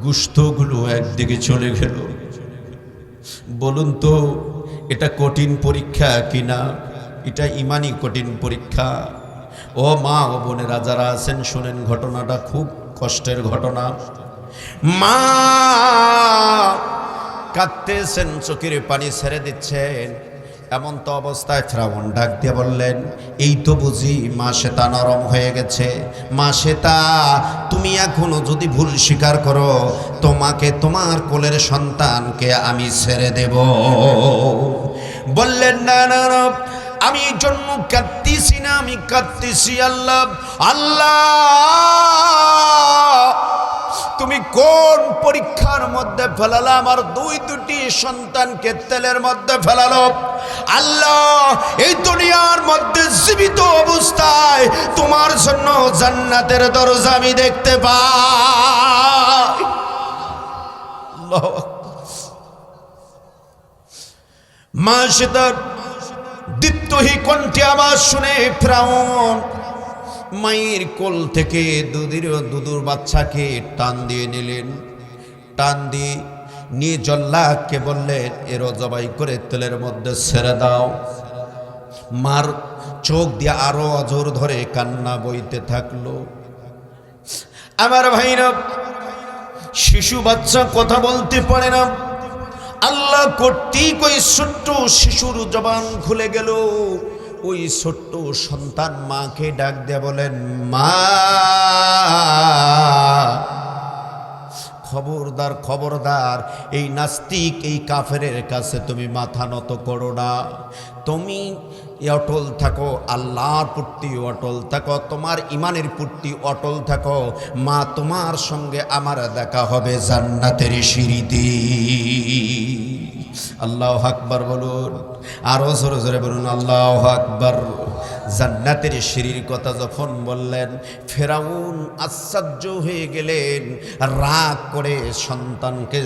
গোশতগুলো একদিকে চলে গেল। বলুন তো, এটা কঠিন পরীক্ষা কিনা? এটা ইমানি কঠিন পরীক্ষা। ও মা ও বোনেরা যারা আছেন, শোনেন, ঘটনাটা খুব কষ্টের ঘটনা। মা কাঁদতেছেন, চোখের পানি ছেড়ে দিচ্ছেন। এমন তো অবস্থায় ফিরআউন ডাক দিয়ে বললেন, এই তো বুঝি মা সীতা নরম হয়ে গেছে। মা সীতা, তুমি এখনো যদি ভুল স্বীকার করো, তোমাকে তোমার কোলের সন্তানকে আমি ছেড়ে দেব। বললেন, না না না, আমি এই জন্য কাঁদতেছি না, আমি কাঁদতেছি আল্লাহ, আল্লাহ তুমি কোন পরীক্ষার মধ্যে ফেলালা? আমার দুটি সন্তানকে তেলের মধ্যে ফেলালো। আল্লাহ, এই দুনিয়ার মধ্যে জীবিত অবস্থায় তোমার জন্য জান্নাতের দরজা আমি দেখতে পাই। মা সীতার দীপ্তহী কণ্ঠে আওয়াজ শুনে ফিরআউন মায়ের কোল থেকে দুধুর বাচ্চাকে টান দিয়ে নিলেন। টান দিয়ে নিয়ে জল্লাদকে বললেন, এরও জবাই করে তেলের মধ্যে ছেড়ে দাও। মার চোখ দিয়ে আরো অঝোর ধরে কান্না বইতে থাকলো। আমার ভাইরা, শিশু বাচ্চা কথা বলতে পারে না, আল্লাহ কর্তৃক ওই ছোট্ট শিশুর জবান খুলে গেল। ওই ছোট্ট সন্তান মাকে ডাক দিয়ে বলেন, মা খবরদার খবরদার, এই নাস্তিক এই কাফেরের কাছে তুমি মাথা নত করো না। তুমি অটল থাকো, আল্লাহর প্রতি অটল থাকো, তোমার ইমানের প্রতি অটল থাকো। মা তোমার সঙ্গে আমার দেখা হবে জান্নাতের সিঁড়িতে। আল্লাহু আকবার বলুন, আরো জোরে জোরে বলুন, আল্লাহু আকবার। জান্নাতের সিঁড়ির কথা যখন বললেন, ফেরাউন আশ্চর্য হয়ে গেলেন, রাগ করে সন্তানকে,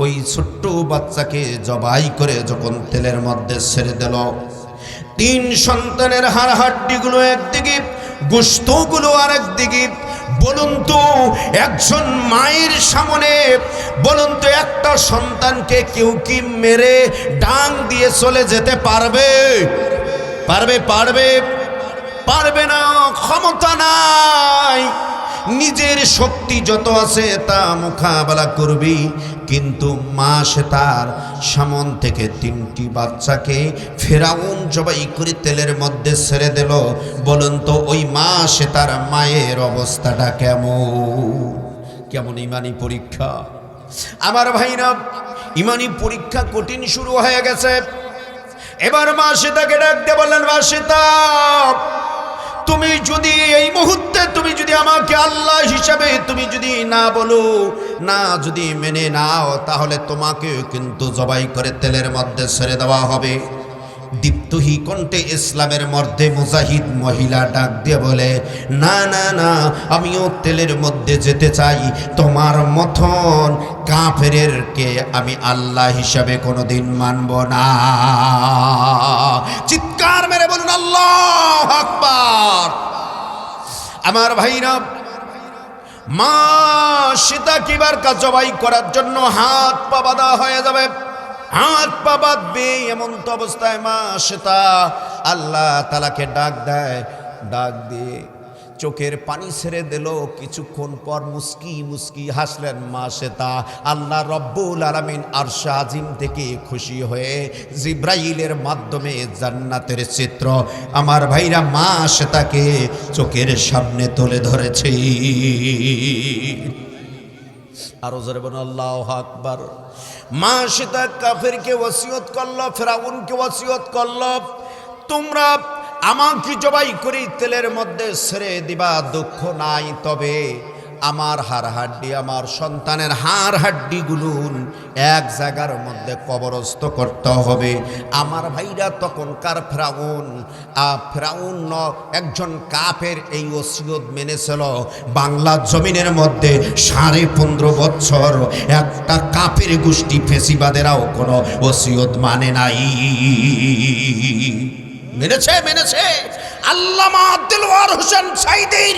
ওই ছোট্ট বাচ্চাকে জবাই করে যখন তেলের মধ্যে ছেড়ে দিল, 3 সন্তানের হাড় হাড্ডিগুলো একদিকে, গোশতগুলো আরেকদিকে। বলুন তো একজন মায়ের সামনে, বলুন তো একটা সন্তানকে কেউ কি মেরে ডাং দিয়ে চলে যেতে পারবে? পারবে? পারবে? পারবে না, ক্ষমতা নাই। নিজের শক্তি যত আছে তা মোকাবেলা করবি, কিন্তু মা সে তার সামন থেকে 3টি বাচ্চাকে ফেরাউন জবাই করে তেলের মধ্যে ছেড়ে দিল। বলুন তো ওই মা সে তার মায়ের অবস্থাটা কেমন? ইমানি পরীক্ষা আমার ভাইরা, ইমানি পরীক্ষা কঠিন শুরু হয়ে গেছে। এবার মা সীতাকে ডাক দিয়ে বললেন, মা সীতা, তুমি যদি এই মুহূর্তে তুমি যদি আমাকে আল্লাহ হিসাবে তুমি যদি না বলো, না যদি মেনে নাও, তাহলে তোমাকে কিন্তু জবাই করে তেলের মধ্যে ছেড়ে দেওয়া হবে। দীপ্তহী কণ্ঠে ইসলামের মধ্যে মুজাহিদ মহিলা ডাক দিয়ে বলে, না না না, আমিও তেলের মধ্যে যেতে চাই, তোমার মতন কাফেরকে আমি আল্লাহ হিসাবে কোনোদিন মানব না। চিৎকার মেরে বলুন আল্লাহু আকবার। আমার ভাইরা, মা সীতা কিবার কা জবাই করার জন্য হাত পা বাঁধা হয়ে যাবে, হাত পা বাঁধবে, এমন তো অবস্থায় মা সীতা আল্লাহ তাআলাকে ডাক দেয়, ডাক দিয়ে চোখের পানি ছেড়ে দিল। কিছুক্ষণ পর মুস্কি মুস্কি হাসলেন মা সীতা। আল্লাহ রব্বুল আলামিন আরশ আজিম থেকে খুশি হয়ে জিব্রাইলের মাধ্যমে জান্নাতের চিত্র আমার ভাইরা মা সীতাকে চোখের সামনে তুলে ধরেছে। আরো জোরে বলুন আল্লাহু আকবার। মা সীতা কাফেরকে ওসিয়ত করলো, ফেরাউনকে ওসিয়ত করলো, তোমরা আমাকে জবাই করে তেলের মধ্যে ছেড়ে দিবা, দুঃখ নাই, তবে আমার হাড় হাড্ডি, আমার সন্তানের হাড় হাড্ডিগুলো এক জায়গার মধ্যে কবরস্থ করতে হবে। আমার ভাইরা, তখনকার ফেরাউন একজন কাফের এই ওসিয়ত মেনেছিল। বাংলা জমিনের মধ্যে 15.5 বছর একটা কাফের গোষ্ঠী ফেসিবাদেরাও কোনো ওসিয়ত মানে নাই। মেনেছে। আল্লামা দিলওয়ার হোসেন সাইদির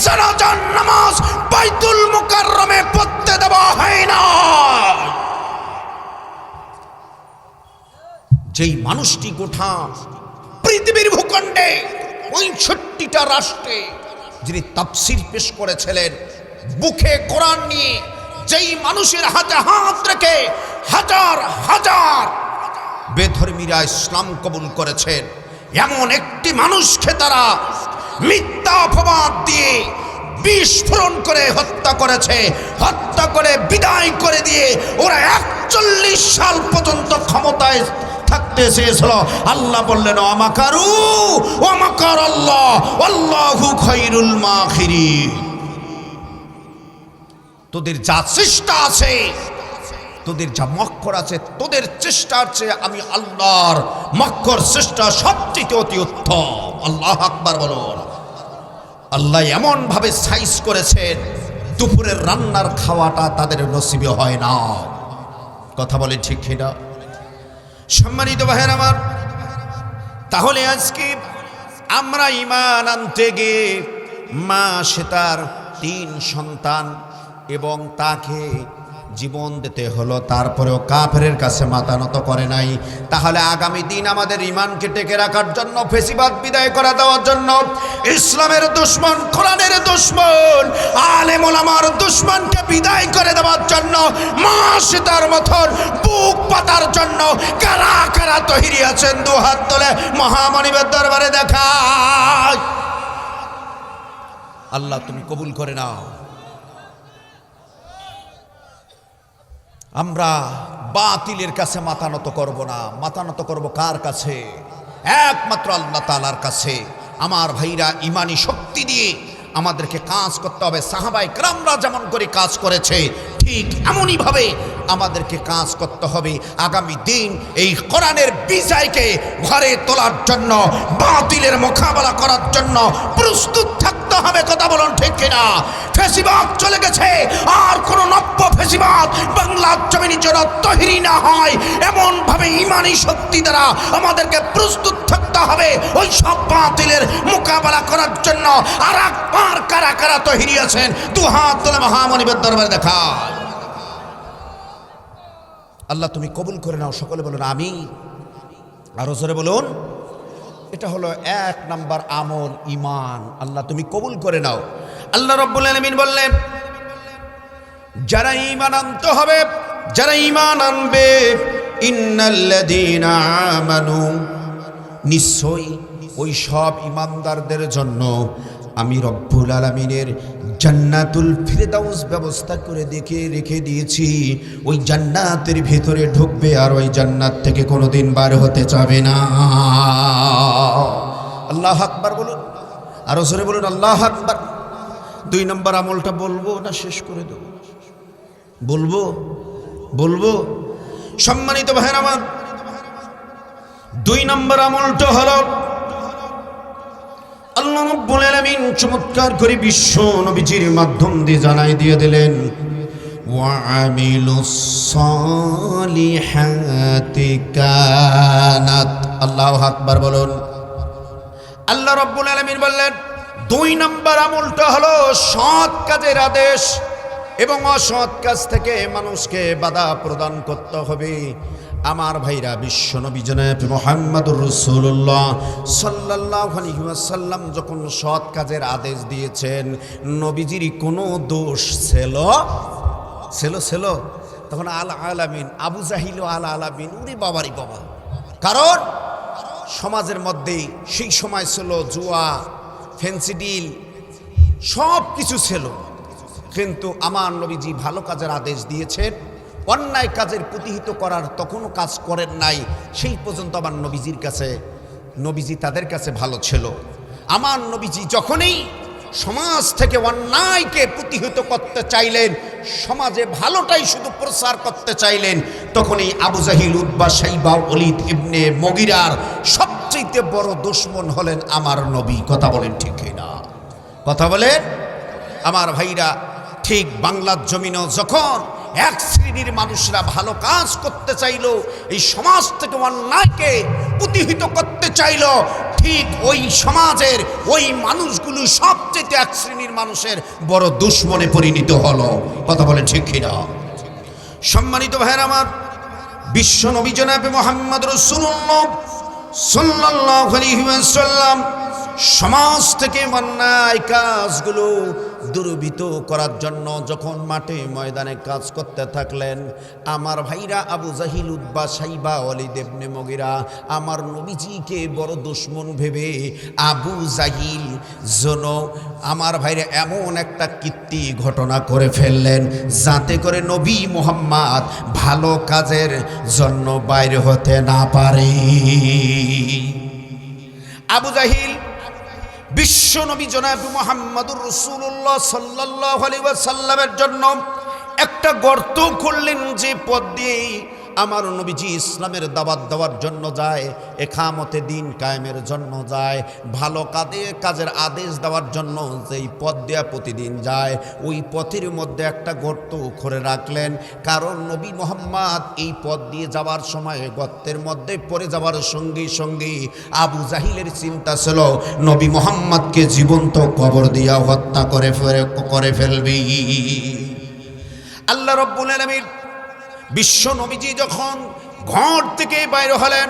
জানাজার নামাজ বাইতুল মুকাররমে পড়তে দেওয়া হয় না। যেই মানুষটি গোটা পৃথিবীর ভূখণ্ডে 65টা রাষ্ট্রে যিনি তাফসীর পেশ করেছিলেন, বুকে কোরআন নিয়ে, যেই মানুষের হাতে হাত রেখে হাজার হাজার বেধর্মীরা ইসলাম কবুল করেছেন, এমন একটি মানুষকে তারা মিথ্যা অপবাদ দিয়ে বিস্ফোরণ করে হত্যা করেছে। হত্যা করে বিদায় করে দিয়ে ওরা 41 সাল পর্যন্ত ক্ষমতায় থাকতে চেয়েছিল। আল্লাহ বললেন, আমাকারু ওয়ামাকার আল্লাহ আল্লাহু খায়রুল মাকিরিন। তোদের যা চেষ্টা আছে, তোদের যা মক্কর আছে, তোদের চেষ্টার চেয়ে আমি আল্লাহর মক্কর চেষ্টা সবচেয়ে অতি উত্তম। আল্লাহু আকবার বলুন। আল্লাহ এমন ভাবে সাইজ করেছেন, দুপুরের রান্নার খাওয়াটা তাদের নসিবে হয় না। কথা বলে ঠিক কিনা? সম্মানিত ভাইয়ের আমার, তাহলে আজকে আমরা ঈমান আনতে গিয়ে মা সীতার 3 সন্তান এবং তাকে জীবন দিতে হলো, তারপরেও কাফেরের কাছে মাথা নত করে নাই। তাহলে আগামী দিন আমাদের ঈমানকে টেকে রাখার জন্য, ফেসিবাদ বিদায় করে দেওয়ার জন্য, ইসলামের দুশমন, কোরআনের দুশমন, আলেম ওলামার দুশমনকে বিদায় করে দেওয়ার জন্য, মা সীতার মতন বুক পাতার জন্য কারা কারা তৈরি আছেন? 2 হাত তুলে মহামনিবের দরবারে দেখায়। আল্লাহ তুমি কবুল করে নাও। আমরা বাতিলের কাছে মাথা নত করব না। মাথা নত করব কার কাছে? একমাত্র আল্লাহ তাআলার কাছে। আমার ভাইরা, ইমানি শক্তি দিয়ে আমাদেরকে কাজ করতে হবে। সাহাবায়ে কেরামরা যেমন করে কাজ করেছে, ঠিক এমনই ভাবে আমাদেরকে কাজ করতে হবে। আগামী দিন এই কোরআনের বিজয়কে ঘরে তোলার জন্য, বাতিলের মোকাবেলা করার জন্য প্রস্তুত থাকতে হবে। কথা বলুন ঠিক কিনা? ফেসিবাদ চলে গেছে, আর কোন নব্য ফেসিবাদ বাংলার জমিনে যেন তৈরি না হয়, এমন ভাবে ইমানি শক্তি দ্বারা আমাদেরকে প্রস্তুত থাকতে হবে ওই সব বাতিলের মোকাবেলা করার জন্য। আর একবার কারা কারা তৈরি আছেন, দু হাত তুলে মহামনিবের দরবারে দেখায়। আল্লাহ তুমি কবুল করে নাও। সকলে বলুন আমিন। আরো জোরে বলুন। এটা হলো 1 নাম্বার আমল, ঈমান। আল্লাহ তুমি কবুল করে নাও। আল্লাহ রাব্বুল আলামিন বললেন, যারা ঈমান আনতে হবে, যারা ঈমান আনবে, ইন্নাল্লাযীনা আমানু, নিশ্চয়ই ওই সব ঈমানদারদের জন্য আমি রব্বুল আলামিনের জান্নাতুল ফিরদাউস ব্যবস্থা করে রেখে দিয়েছি। ওই জান্নাতের ভিতরে ঢুকবে, আর ওই জান্নাত থেকে কোনোদিন বার হতে চাবে না। আল্লাহু আকবার বলুন। আরো জোরে বলুন আল্লাহু আকবার। 2 নম্বর আমলটা বলবো না শেষ করে দেব? বলবো। সম্মানিত ভাইরা আমার, 2 নম্বর আমলটা হলো আল্লাহ রাব্বুল আলামিন চমৎকার করে বিশ্ব নবীজির মাধ্যম দিয়ে জানাই দিয়ে দিলেন, ওয়া আমিলুস সালিহাতি কানাত। আল্লাহু আকবার বলুন। আল্লাহ রাব্বুল আলামিন বললেন 2 নম্বর আমলটা হলো সৎ কাজের আদেশ এবং অসৎ কাজ থেকে মানুষকে বাধা প্রদান করতে হবে। আমার ভাইরা, বিশ্বনবী জনাব মুহাম্মদুর রাসূলুল্লাহ সাল্লাল্লাহু আলাইহি ওয়াসাল্লাম যখন সৎ কাজের আদেশ দিয়েছেন, নবীজির কোনো দোষ ছিল তখন আল আলামিন, আবু জাহিল আল আলামিন, উনি বাবারি বাবা। কারণ সমাজের মধ্যে সেই সময় ছিল জুয়া, ফেন্সিডিল, সব কিছু ছিল। কিন্তু আমার নবীজি ভালো কাজের আদেশ দিয়েছেন, অন্যায় কাজের প্রতিহিত করার তখনও কাজ করেন নাই। সেই পর্যন্ত আমার নবীজি তাদের কাছে ভালো ছিল। আমার নবীজি যখনই সমাজ থেকে অন্যায়কে প্রতিহিত করতে চাইলেন, সমাজে ভালোটাই শুধু প্রচার করতে চাইলেন, তখনই আবু জাহিল, উতবা, শাইবা, ওলীদ ইবনে মুগীরার সবচেয়ে বড় দুশমন হলেন আমার নবী। কথা বলেন ঠিক কিনা? কথা বলেন আমার ভাইরা। ঠিক বাংলার জমিনও যখন এক শ্রেণীর মানুষরা ভালো কাজ করতে চাইল, এই সমাজ থেকে অন্যায়কে প্রতিহিত করতে চাইল, ঠিক ওই সমাজের ওই মানুষগুলো সবচেয়ে এক শ্রেণীর মানুষের বড় দুশমনে পরিণত হলো। কথা বলে ঠিক কিনা? সম্মানিত ভাইরা আমার, বিশ্ব নবী জনাব মুহাম্মদ রাসূলুল্লাহ সাল্লাল্লাহু আলাইহি ওয়াসাল্লাম সমাজ থেকে অন্যায় কাজগুলো দূরীভূত করার জন্য যখন মাঠে ময়দানে কাজ করতে থাকলেন, আমার ভাইরা আবু জাহিল, উতবা, শাইবা, ওলীদ ইবনে মুগীরা আমার নবীজিকে বড় দুশমন ভেবে আবু জাহিল যেন আমার ভাইরা এমন একটা কীর্তি ঘটনা করে ফেললেন, যাতে করে নবী মুহাম্মদ ভালো কাজের জন্য বাইরে হতে না পারে। আবু জাহিল বিশ্ব নবী জনাব মুহাম্মদুর রাসূলুল্লাহ সাল্লাল্লাহু আলাইহি ওয়াসাল্লামের জন্য একটা গর্ত করলেন, যে পথ দিয়ে আমার নবীজি ইসলামের দাওয়াত দেওয়ার জন্য যায়, ইকামতে দিন কায়েমের জন্য যায়, ভালো কাজের আদেশ দেওয়ার জন্য যেই পথ দিয়ে প্রতিদিন যায়, ওই পথের মধ্যে একটা গর্ত করে রাখলেন। কারণ নবী মুহাম্মদ এই পথ দিয়ে যাওয়ার সময় গর্তের মধ্যে পড়ে যাওয়ার সঙ্গে সঙ্গে আবু জাহিলের চিন্তা ছিল নবী মুহাম্মদকে জীবন্ত কবর দিয়া হত্যা করে ফেলবি। আল্লাহ রাব্বুল আলামিন বিশ্ব নবীজি যখন ঘর থেকে বাইরে হলেন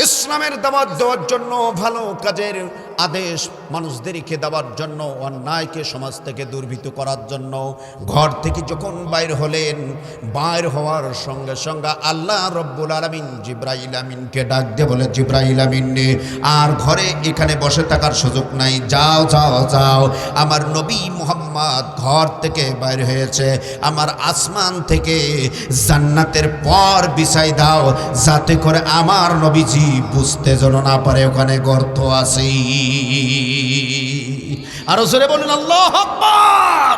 ইসলামের দাওয়াত দেওয়ার জন্য, ভালো কাজের আদেশ মানুষদেরকে দেওয়ার জন্য, অন্যায়কে সমাজ থেকে দূরীভূত করার জন্য ঘর থেকে যখন বাইর হলেন, বাইর হওয়ার সঙ্গে সঙ্গে আল্লাহ রব্বুল আলামিন জিবরাইল আমিনকে ডাক দিয়ে বলে, জিবরাইল আমিন নে, আর ঘরে এখানে বসে থাকার সুযোগ নাই, যাও যাও যাও, আমার নবী মুহাম্মদ ঘর থেকে বাইর হয়েছে, আমার আসমান থেকে জান্নাতের পর বিছাই দাও, যাতে করে আমার নবীজি বুঝতে যেন না পারে ওখানে গর্ত আছে। আরো জোরে বলুন আল্লাহু আকবার।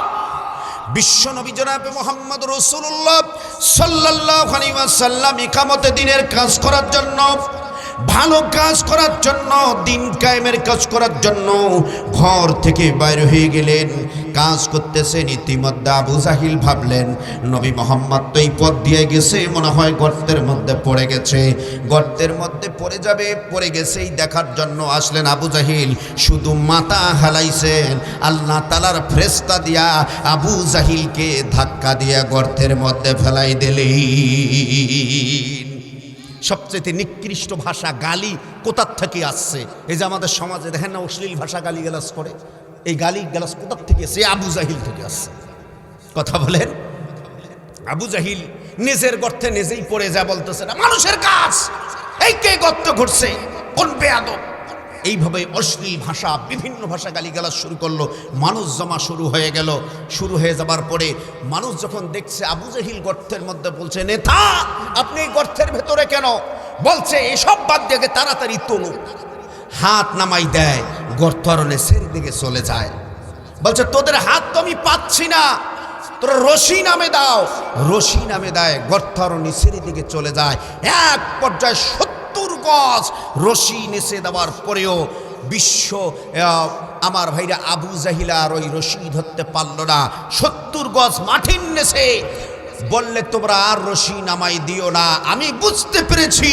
বিশ্ব নবী জনাব মুহাম্মদ রাসূলুল্লাহ সাল্লাল্লাহু আলাইহি ওয়াসাল্লাম ইকামতে দিনের কাজ করার জন্য ভালো কাজ করার জন্য, দিন কায়েমের কাজ করার জন্য ঘর থেকে বাইরে হয়ে গেলেন, কাজ করতেছেন। ইতিমধ্যে আবু জাহিল ভাবলেন নবী মোহাম্মদ তো এই পথ দিয়ে গেছে, মনে হয় গর্তের মধ্যে পড়ে গেছে, গর্তের মধ্যে পড়ে যাবে, পড়ে গেছেই দেখার জন্য আসলেন। আবু জাহিল শুধু মাথা হালাইছেন, আল্লাহ তাআলার ফেরেশতা দিয়া আবু জাহিলকে ধাক্কা দিয়া গর্তের মধ্যে ফেলাই দিলেন। সবচেয়ে নিকৃষ্ট ভাষা গালি কোথার থেকে আসছে? এই যে আমাদের সমাজে দেখেন না অশ্লীল ভাষা গালি গালাজ করে, এই গালি গালাজ কোথার থেকে? সে আবু জাহিল থেকে আসছে। কথা বলেন। আবু জাহিল নিজের গর্তে নিজেই পড়ে যা বলতেছে না মানুষের কাজ, এই কে গর্ত ঘুরছে, কোন বেয়াদব, এইভাবে অশ্লীল ভাষা, বিভিন্ন ভাষা গালিগালাজ শুরু করলো। মানুষ জমা শুরু হয়ে গেল। শুরু হয়ে যাবার পরে মানুষ যখন দেখছে আবু জাহিল গর্তের মধ্যে, বলছে নেতা আপনি এই গর্তের ভেতরে কেন? বলছে এসব বাদ দিয়ে তাড়াতাড়ি তোলো। হাত নামাই দেয়, গর্ত আরনে সের দিকে চলে যায়। বলছে তোদের হাত তো আমি পাচ্ছি না, তোরা রশি নামে দাও। রশি নামে দেয়, গর্ত আরনে সের দিকে চলে যায়। এক পর্যায়ে 70 গজ রশি নেচে দেওয়ার পরেও আমার ভাইরা আবু জাহিল আর ওই রশি ধরতে পারলো না। 70 গজ মাটির নেচে বললে তোমরা আর রশি নামাই দিও না, আমি বুঝতে পেরেছি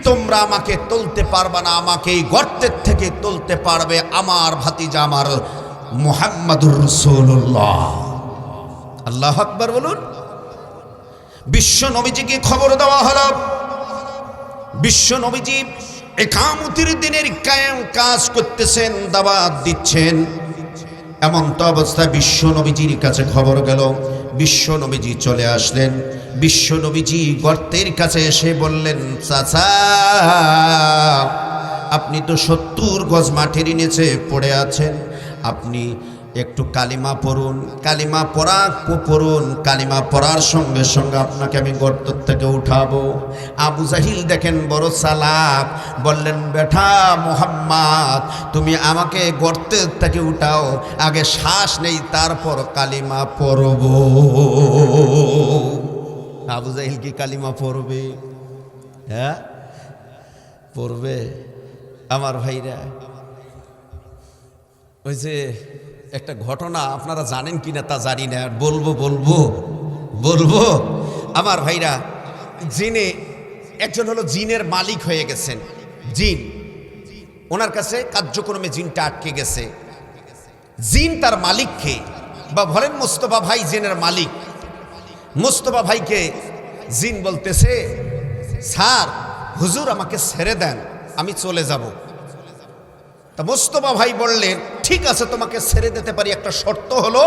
তোমরা আমাকে তুলতে পারবে না, আমাকে এই গর্তের থেকে তুলতে পারবে আমার ভাতিজা আমার মুহাম্মাদুর রাসূলুল্লাহ। আল্লাহু আকবার বলুন। বিশ্ব নবীজিকে খবর দেওয়া হলো। বিশ্ব নবীজি ইকামতের দিনের কায়েম কাজ করতেছেন, দাওয়াত দিচ্ছেন। এমন তো অবস্থায় বিশ্ব নবীজির কাছে খবর গেল। বিশ্ব নবীজি চলে আসলেন। বিশ্ব নবীজি গর্তের কাছে এসে বললেন, চাচা আপনি তো 70 গজ মাটির নিচে পড়ে আছেন, আপনি একটু কালিমা পড়ুন, কালিমা পড়ুন, কালিমা পড়ার সঙ্গে সঙ্গে আপনাকে আমি গর্ত থেকে উঠাবো। আবু জাহিল দেখেন বড় চালাক, বললেন বেটা মুহাম্মদ তুমি আমাকে গর্তের থেকে উঠাও, আগে শ্বাস নেই তারপর কালিমা পড়ব। আবু জাহিল কি কালিমা পড়বে? হ্যাঁ পড়বে। আমার ভাইরা, ওই যে একটা ঘটনা আপনারা জানেন কিনা তা জানি না, বলবো। আমার ভাইরা, জিনে একজন হলো জিনের মালিক হয়ে গেছেন। জিন ওনার কাছে কার্যক্রমে জিনটা আটকে গেছে। জিন তার মালিককে, বা বলেন মোস্তফা ভাই জিনের মালিক, মোস্তফা ভাইকে জিন বলতেছে স্যার হুজুর আমাকে ছেড়ে দেন, আমি চলে যাব। তা মোস্তফা ভাই বললেন ঠিক আছে তোমাকে ছেড়ে দিতে পারি, একটা শর্ত হলো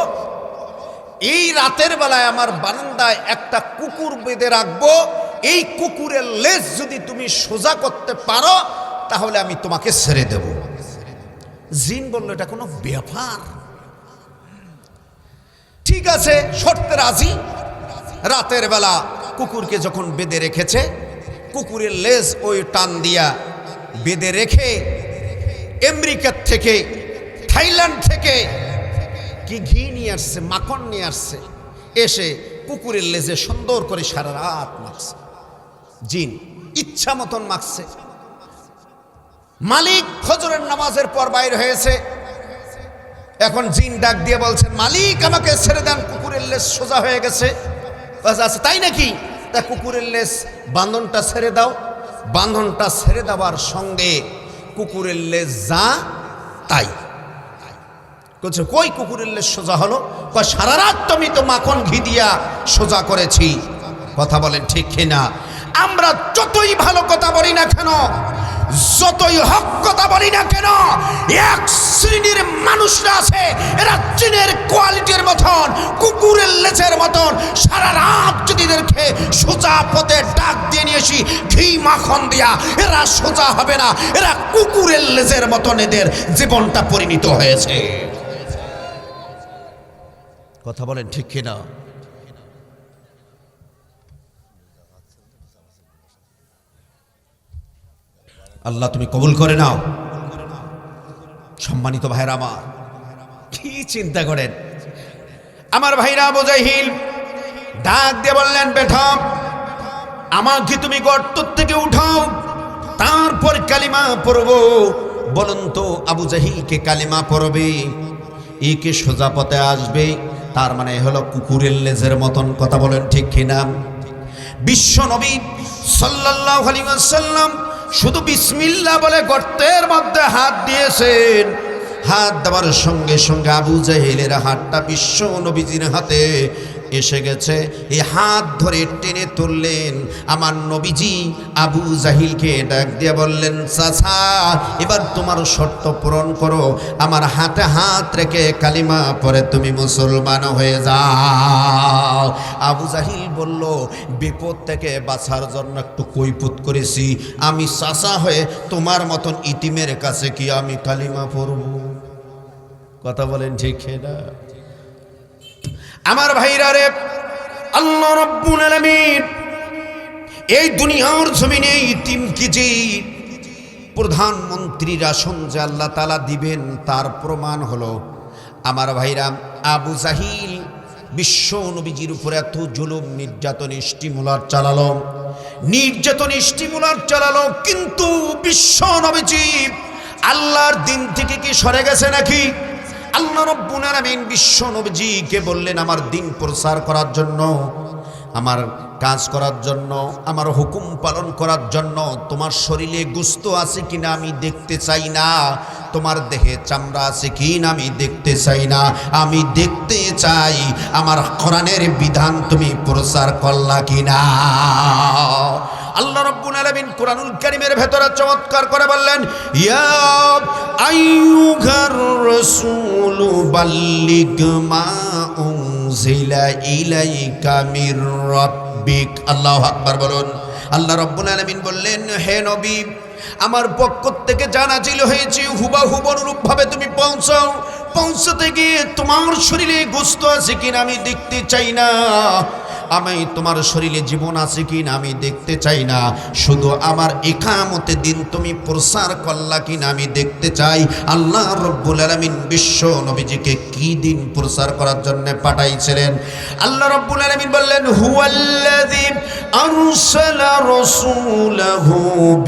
এই রাতের বেলায় আমার বারান্দায় একটা কুকুর বেঁধে রাখবো, এই কুকুরের লেজ যদি তুমি সোজা করতে পারো তাহলে আমি তোমাকে ছেড়ে দেব। জিন বলল এটা কোনো ব্যাপার? ঠিক আছে শর্তে রাজি। রাতের বেলা কুকুরকে যখন বেঁধে রেখেছে, কুকুরের লেজ ওই টান দিয়া বেঁধে রেখে আমেরিকার থেকে, থাইল্যান্ড থেকে কি ঘি নিয়ে আসছে, মাখন নিয়ে আসছে, এসে কুকুরের লেজে সুন্দর করে সারা রাত মাখছে। জিন ইচ্ছা মতন মাখছে। মালিক ফজরের নামাজের পর বাইর হয়েছে। এখন জিন ডাক দিয়ে বলছেন মালিক আমাকে ছেড়ে দেন, কুকুরের লেজ সোজা হয়ে গেছে। আচ্ছা তাই নাকি? তা কুকুরের লেজ বাঁধনটা ছেড়ে দাও। বাঁধনটা ছেড়ে দেওয়ার সঙ্গে কুকুরের লেজ যা তাই। বলছে কই কুকুরের লেজ সোজা হলো? সারা রাত তুমি তো মাখন ঘি দিয়া সোজা করেছি। কথা বলেন ঠিক কিনা? আমরা যতই ভালো কথা বলি না কেন, যতই হক কথা বলি না কেন, এক শ্রেণীর মানুষরা আছে এরা জিনের কোয়ালিটির মতন, কুকুরের লেজের মতন। সারা রাত যদি এদেরকে সোজা পথে ডাক দিয়ে নিয়ে আসি ঘি মাখন দিয়া, এরা সোজা হবে না, এরা কুকুরের লেজের মতন এদের জীবনটা পরিণত হয়েছে। কথা বলেন ঠিক কিনা? আল্লাহ তুমি কবুল করে নাও। সম্মানিত ভাইরা আমার, কি চিন্তা করেন আমার ভাইরা। আবু জাহিল ডাক দিয়ে বললেন বেটা আমাকে তুমি গর্ত থেকে উঠাও। তারপর কালিমা পড়ব। বলুন তো আবু জাহিলকে কালিমা পড়বে, একে সোজা পথে আসবে, তার মানে হলো কুকুরের লেজের মতন। কথা বলেন ঠিক কিনা? বিশ্ব নবী সাল্লাল্লাহু আলাইহি ওয়াসাল্লাম শুধু বিসমিল্লাহ বলে গর্তের মধ্যে হাত দিয়েছেন। হাত দেওয়ার সঙ্গে সঙ্গে আবু জাহেলের হাতটা বিশ্ব নবীজির হাতে এসে গেছে। এই হাত ধরে টেনে তুললেন। আমার নবীজি আবু জাহিলকে ডাক দিয়ে বললেন, চাচা এবার তোমার শর্ত পূরণ করো, আমার হাতে হাত রেখে কালিমা পরে তুমি মুসলমান হয়ে যাও। আবু জাহিল বলল, বিপদ থেকে বাঁচার জন্য একটু কৈফিয়ত করেছি, আমি চাচা হয়ে তোমার মতন ইতিমের কাছে কি আমি কালিমা পড়ব? কথা বলেন ঠিক না? আমার ভাইরা রে, আল্লাহ রাব্বুল আলামিন এই দুনিয়ার জমিনে ইতিমকে যে প্রধানমন্ত্রীর আসন যে আল্লাহ তাআলা দিবেন তার প্রমাণ হলো আমার ভাইরা আবু জাহিল বিশ্ব নবীজির উপরে এত জুলুম নির্যাতন স্টিমুলার চালালো, কিন্তু বিশ্ব নবীজি আল্লাহর দিন থেকে কি সরে গেছে নাকি? আল্লাহ রাব্বুল আলামিন বিশ্ব নবীজিকে বললেন, আমার দিন প্রচার করার জন্য, আমার কাজ করার জন্য, আমার হুকুম পালন করার জন্য তোমার শরীরে গোশত আছে কিনা আমি দেখতে চাই না, তোমার দেহে চামড়া আছে কিনা আমি দেখতে চাই না, আমি দেখতে চাই আমার কোরআনের বিধান তুমি প্রচার করলা কিনা। আল্লাহ রাব্বুল আলামিন কোরআনুল কারীমের ভেতরে চমৎকার করে বললেন, ইয়া আইয়ুহার রাসূলু বাল্লিগ মা উনজিলা ইলাইকা মির রাব্বিক। আল্লাহু আকবার বলুন। আল্লাহ রাব্বুল আলামিন বললেন, হে নবী আমার পক্ষ থেকে যা নাযিল হয়েছে হুবহু অনুরূপভাবে তুমি পৌঁছাতে গিয়ে তোমার শরীরে গোশত আছে কিনা আমি দেখতে চাই না, আমি তোমার শরীরে জীবন আছে কিনা আমি দেখতে চাই না, শুধু আমার ইকামতে দিন তুমি প্রচার করলা কিনা আমি দেখতে চাই। আল্লাহ রাব্বুল আলামিন বিশ্ব নবীজিকে কি দিন প্রচার করার জন্য পাঠাইছিলেন? আল্লাহ রাব্বুল আলামিন বললেন, হুয়াল্লাযী আরসালা রাসূলাহু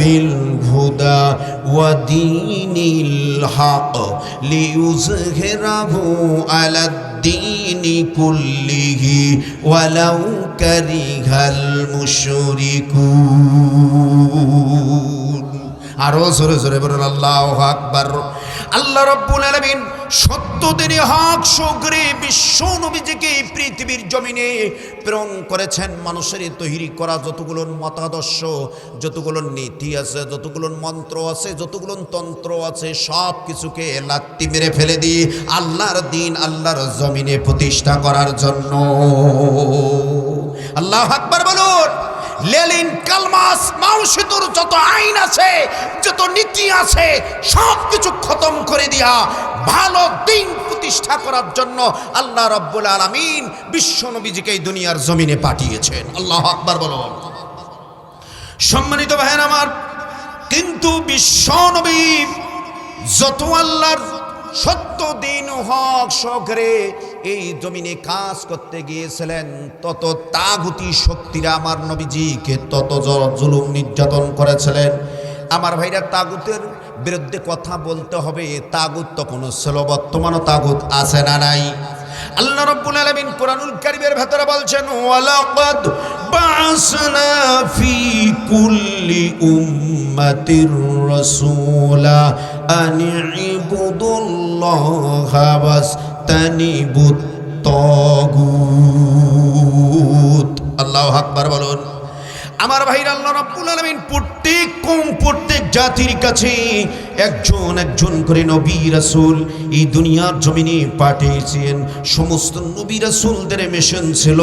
বিল হুদা ওয়া দীনিল হক লিইয়ুযহিরাহু আলা দ্বীনি কুল্লিহি ওয়ালাউ কারিহাল মুশরিকুন। আরো জোরে জোরে বলুন আল্লাহু আকবার। আল্লাহ রাব্বুল আলামিন সত্য দিনে হক সগরে বিশ্ব নবীজিকে পৃথিবীর জমিনে প্রেরণ করেছেন। মানুষের তৈরি করা যতগুলো মতাদর্শ, যতগুলো নীতি আছে, যতগুলো মন্ত্র আছে, যতগুলো তন্ত্র আছে, সব কিছুকে লাত্তি মেরে ফেলে দিয়ে আল্লাহর দিন আল্লাহর জমিনে প্রতিষ্ঠা করার জন্য। আল্লাহু আকবার বলুন। লেলিন কালমাস মাউশিতুর যত আইন আছে, যত নীতি আছে, সব কিছু খতম করে দিয়া ভালো দিন প্রতিষ্ঠা করার জন্য আল্লাহ রাব্বুল আলামিন বিশ্ব নবীজিকে এই দুনিয়ার জমিনে পাঠিয়েছেন। আল্লাহু আকবার বলুন। সম্মানিত ভাইয়ের আমার, কিন্তু বিশ্ব নবী যত আল্লাহর সত্য দিন হক সহকারে এই জমিনে কাজ করতে গিয়েছিলেন, তত তাগুতি শক্তিরা আমার নবীজিকে তত জুলুম নির্যাতন করেছিলেন। আমার ভাইরা, তাগুতের বিরুদ্ধে কথা বলতে হবে। তাগুত তো কোনো ছিল, বর্তমানও তাগুত আছে না নাই? আল্লাহ রাব্বুল আলামিন কোরআনুল কারীমের ভেতরে বলছেন, ওয়ালাকাদ বা'সনা ফি কুল্লি উম্মাতির রাসূলা আন ইবুদুল্লাহা ওয়াস্তানিবুত তাগুত। আল্লাহু আকবার বলুন। আমার ভাইরা, আল্লাহ রাব্বুল আলামিন প্রত্যেক জাতির কাছে একজন একজন করে নবী রাসূল এই দুনিয়ার জমিনে পাঠিয়েছেন। সমস্ত নবী রাসূলদের মিশন ছিল,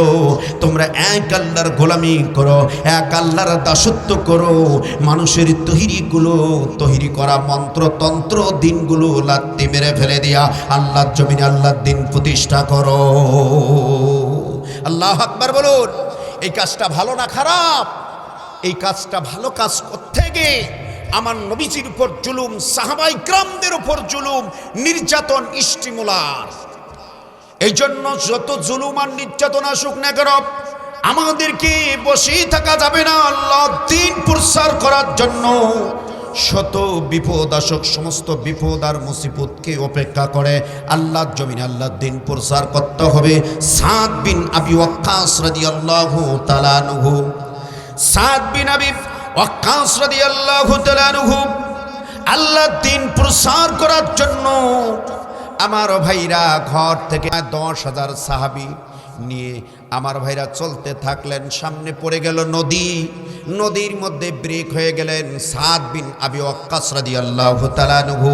তোমরা এক আল্লাহর গোলামি করো, এক আল্লাহর দাসত্ব করো, মানুষের তৈরি করা মন্ত্রতন্ত্র দিনগুলো লাত্তি মেরে ফেলে দিয়া আল্লাহর জমিনে আল্লাহর দিন প্রতিষ্ঠা করো। আল্লাহু আকবার বলুন। এই কাজটা ভালো না খারাপ? এই কাজটা ভালো কাজ করতে গিয়ে আমার নবীজির উপর জুলুম, সাহাবায়ে কিরামদের উপর জুলুম, নির্যাতন, স্টিমুলার। এই জন্য যত জুলুম আর নির্যাতন আসুক না কেন, আমাদেরকে বসে থাকা যাবে না। আল্লাহ দ্বীন প্রসার করার জন্য শত বিপদ আসুক, সমস্ত বিপদ আর মুসিবতকে উপেক্ষা করে আল্লাহর জমিনে আল্লাহর দ্বীন প্রসার করতে হবে। সাদ বিন আবি ওয়াক্কাস রাদিয়াল্লাহু তাআলা আনহু, সাদ বিন আবি ওয়াক্কাস রাদিয়াল্লাহু তাআলা আনহু আল্লাহর দ্বীন প্রসার করার জন্য আমার ভাইরা ঘর থেকে 10,000 সাহাবী নিয়ে আমার ভাইরা চলতে থাকলেন। সামনে পড়ে গেল নদী, নদীর মধ্যে ব্রেক হয়ে গেলেন। সাদ বিন আবি ওয়াক্কাস রাদিয়াল্লাহু তাআলা আনহু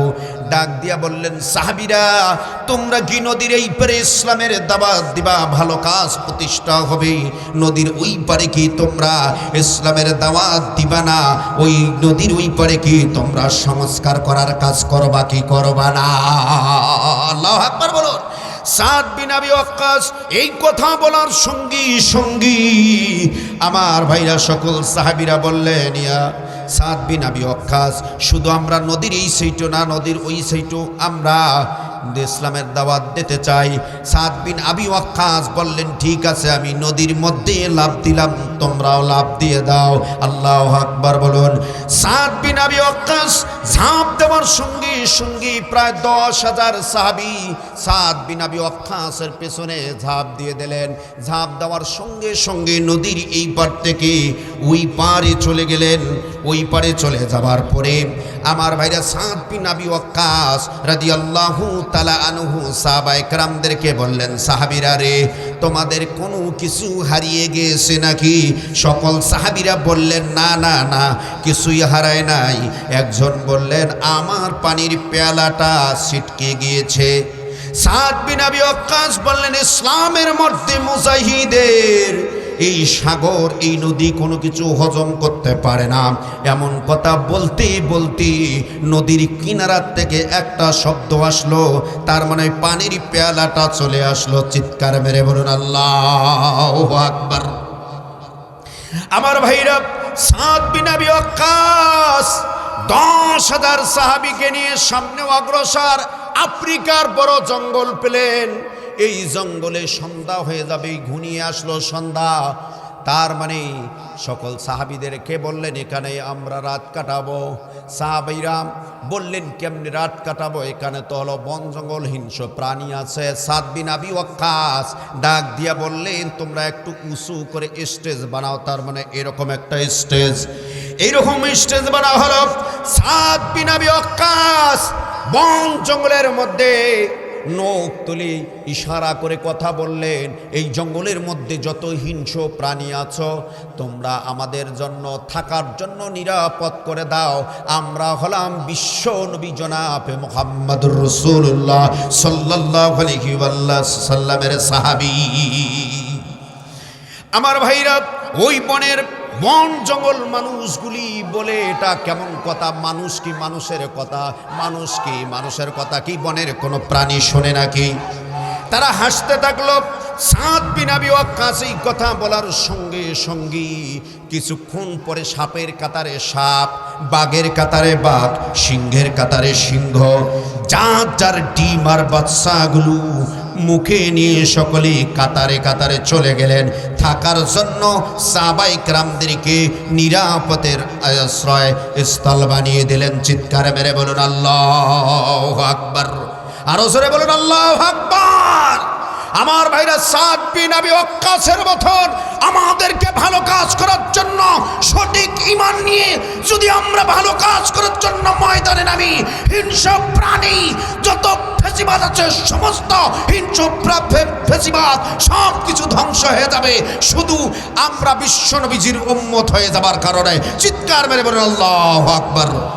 ডাক দিয়া বললেন, সাহাবীরা তোমরা কি নদীর এই পারে ইসলামের দাওয়াত দিবা, ভালো কাজ প্রতিষ্ঠা হবে? নদীর ওই পারে কি তোমরা ইসলামের দাওয়াত দিবা না? ওই নদীর ওই পারে কি তোমরা সংস্কার করার কাজ করবা কি করবা না? আল্লাহু আকবার বলুন। সাদ বিন আবি ওয়াক্কাস এই কথা বলার সঙ্গী সঙ্গী আমার ভাইরা সকল সাহাবীরা বললেন, ইয়া সাদ বিন আবি ওয়াক্কাস, শুধু আমরা নদীর এই সাইটো না, নদীর ওই সাইটো আমরা ইসলামের দাওয়াত দিতে চাই। সাদ বিন আবি ওয়াক্কাস বললেন, ঠিক আছে আমি নদীর মধ্যে লাফ দিলাম, তোমরাও লাফ দিয়ে দাও। আল্লাহু আকবার বলুন। সাদ বিন আবি ওয়াক্কাস ঝাঁপ দেওয়ার সঙ্গে সঙ্গে প্রায় 10,000 সাহাবী সাদ বিন আবি ওয়াক্কাসের পেছনে ঝাঁপ দিয়ে দিলেন। ঝাঁপ দেওয়ার সঙ্গে সঙ্গে নদীর এই পার থেকে ওই পারে চলে গেলেন। ওই পারে চলে যাবার পরে আমার ভাইরা সাদ বিন আবি ওয়াক্কাস রাদিয়াল্লাহু তাআলা আনহু সাহাবায়ে কেরামদেরকে বললেন, সাহাবীরা রে, তোমাদের কোনো কিছু হারিয়ে গেছে নাকি? সকল সাহাবীরা বললেন, না না না, কিছুই হারায় নাই। একজন বললেন, আমার পানির পেয়ালাটা ছিটকে গিয়েছে। সাদ বিন আবি ওয়াক্কাস বললেন, ইসলামের মধ্যে মুজাহিদের এই সাগর, এই নদী কোনো কিছু হজম করতে পারে না। এমন কথা বলতে বলতে নদীর কিনারার থেকে একটা শব্দ আসলো, তার মানে পানির পেয়ালাটা চলে আসলো। চিৎকার মেরে বলুন আল্লাহু আকবার। আমার ভাইরা, সাদ বিন আবি ওয়াক্কাস 10,000 সাহাবীকে নিয়ে সামনে অগ্রসর। আফ্রিকার বড় জঙ্গল পেলেন, এই জঙ্গলে সন্ধ্যা হয়ে যাবে, ঘনিয়ে আসলো সন্ধ্যা। তার মানে সকল সাহাবীদেরকে বললেন, এখানে আমরা রাত কাটাবো। সাহাবীরা বললেন, কেমনি রাত কাটাবো? এখানে তো হলো বন জঙ্গল, হিংস্র প্রাণী আছে। সাদ বিন আবি ওয়াক্কাস ডাক দিয়া বললেন, তোমরা একটু উঁচু করে স্টেজ বানাও। তার মানে এরকম একটা স্টেজ, এইরকম স্টেজ বানা হলো। সাদ বিন আবি ওয়াক্কাস বন জঙ্গলের মধ্যে নখ তুলে ইশারা করে কথা বললেন, এই জঙ্গলের মধ্যে যত হিংস্র প্রাণী আছো তোমরা আমাদের জন্য থাকার জন্য নিরাপদ করে দাও। আমরা হলাম বিশ্ব নবী জনাবে মুহাম্মদুর রাসূলুল্লাহ সাল্লাল্লাহু আলাইহি ওয়াসাল্লামের সাহাবী। আমার ভাইরা, ওই বন জঙ্গল মানুষগুলি বলে, এটা কেমন কথা? মানুষ কি মানুষের কথা? মানুষ কি মানুষের কথা কি বনের কোনো প্রাণী শোনে নাকি? তারা হাসতে থাকলো। সাদ বিন আবি ওয়াক্কাস এই কথা বলার সঙ্গে সঙ্গে কিছুক্ষণ পরে সাপের কাতারে সাপ, বাঘের কাতারে বাঘ, সিংহের কাতারে সিংহ, যার যার ডিম আর বাচ্চাগুলো মুখে নিয়ে সকলে কাতারে কাতারে চলে গেলেন থাকার জন্য। সাহাবায়ে কেরামদেরকে নিরাপদের আশ্রয় স্থল বানিয়ে দিলেন। চিৎকার মেরে বলুন আল্লাহু আকবার। আরো জোরে বলুন আল্লাহু আকবার। আমার ভাইরা, সাদ বিন আবি ওয়াক্কাসের মতন আমাদেরকে ভালো কাজ করার জন্য সঠিক ঈমান নিয়ে যদি আমরা ভালো কাজ করার জন্য ময়দানে নামি, হিংস্র প্রাণী যত ফেসিবাদ আছে, সমস্ত হিংস্র ফেসিবাদ সব কিছু ধ্বংস হয়ে যাবে, শুধু আমরা বিশ্ব নবীজির উম্মত হয়ে যাবার কারণে। চিৎকার মেরে বলুন আল্লাহু আকবার।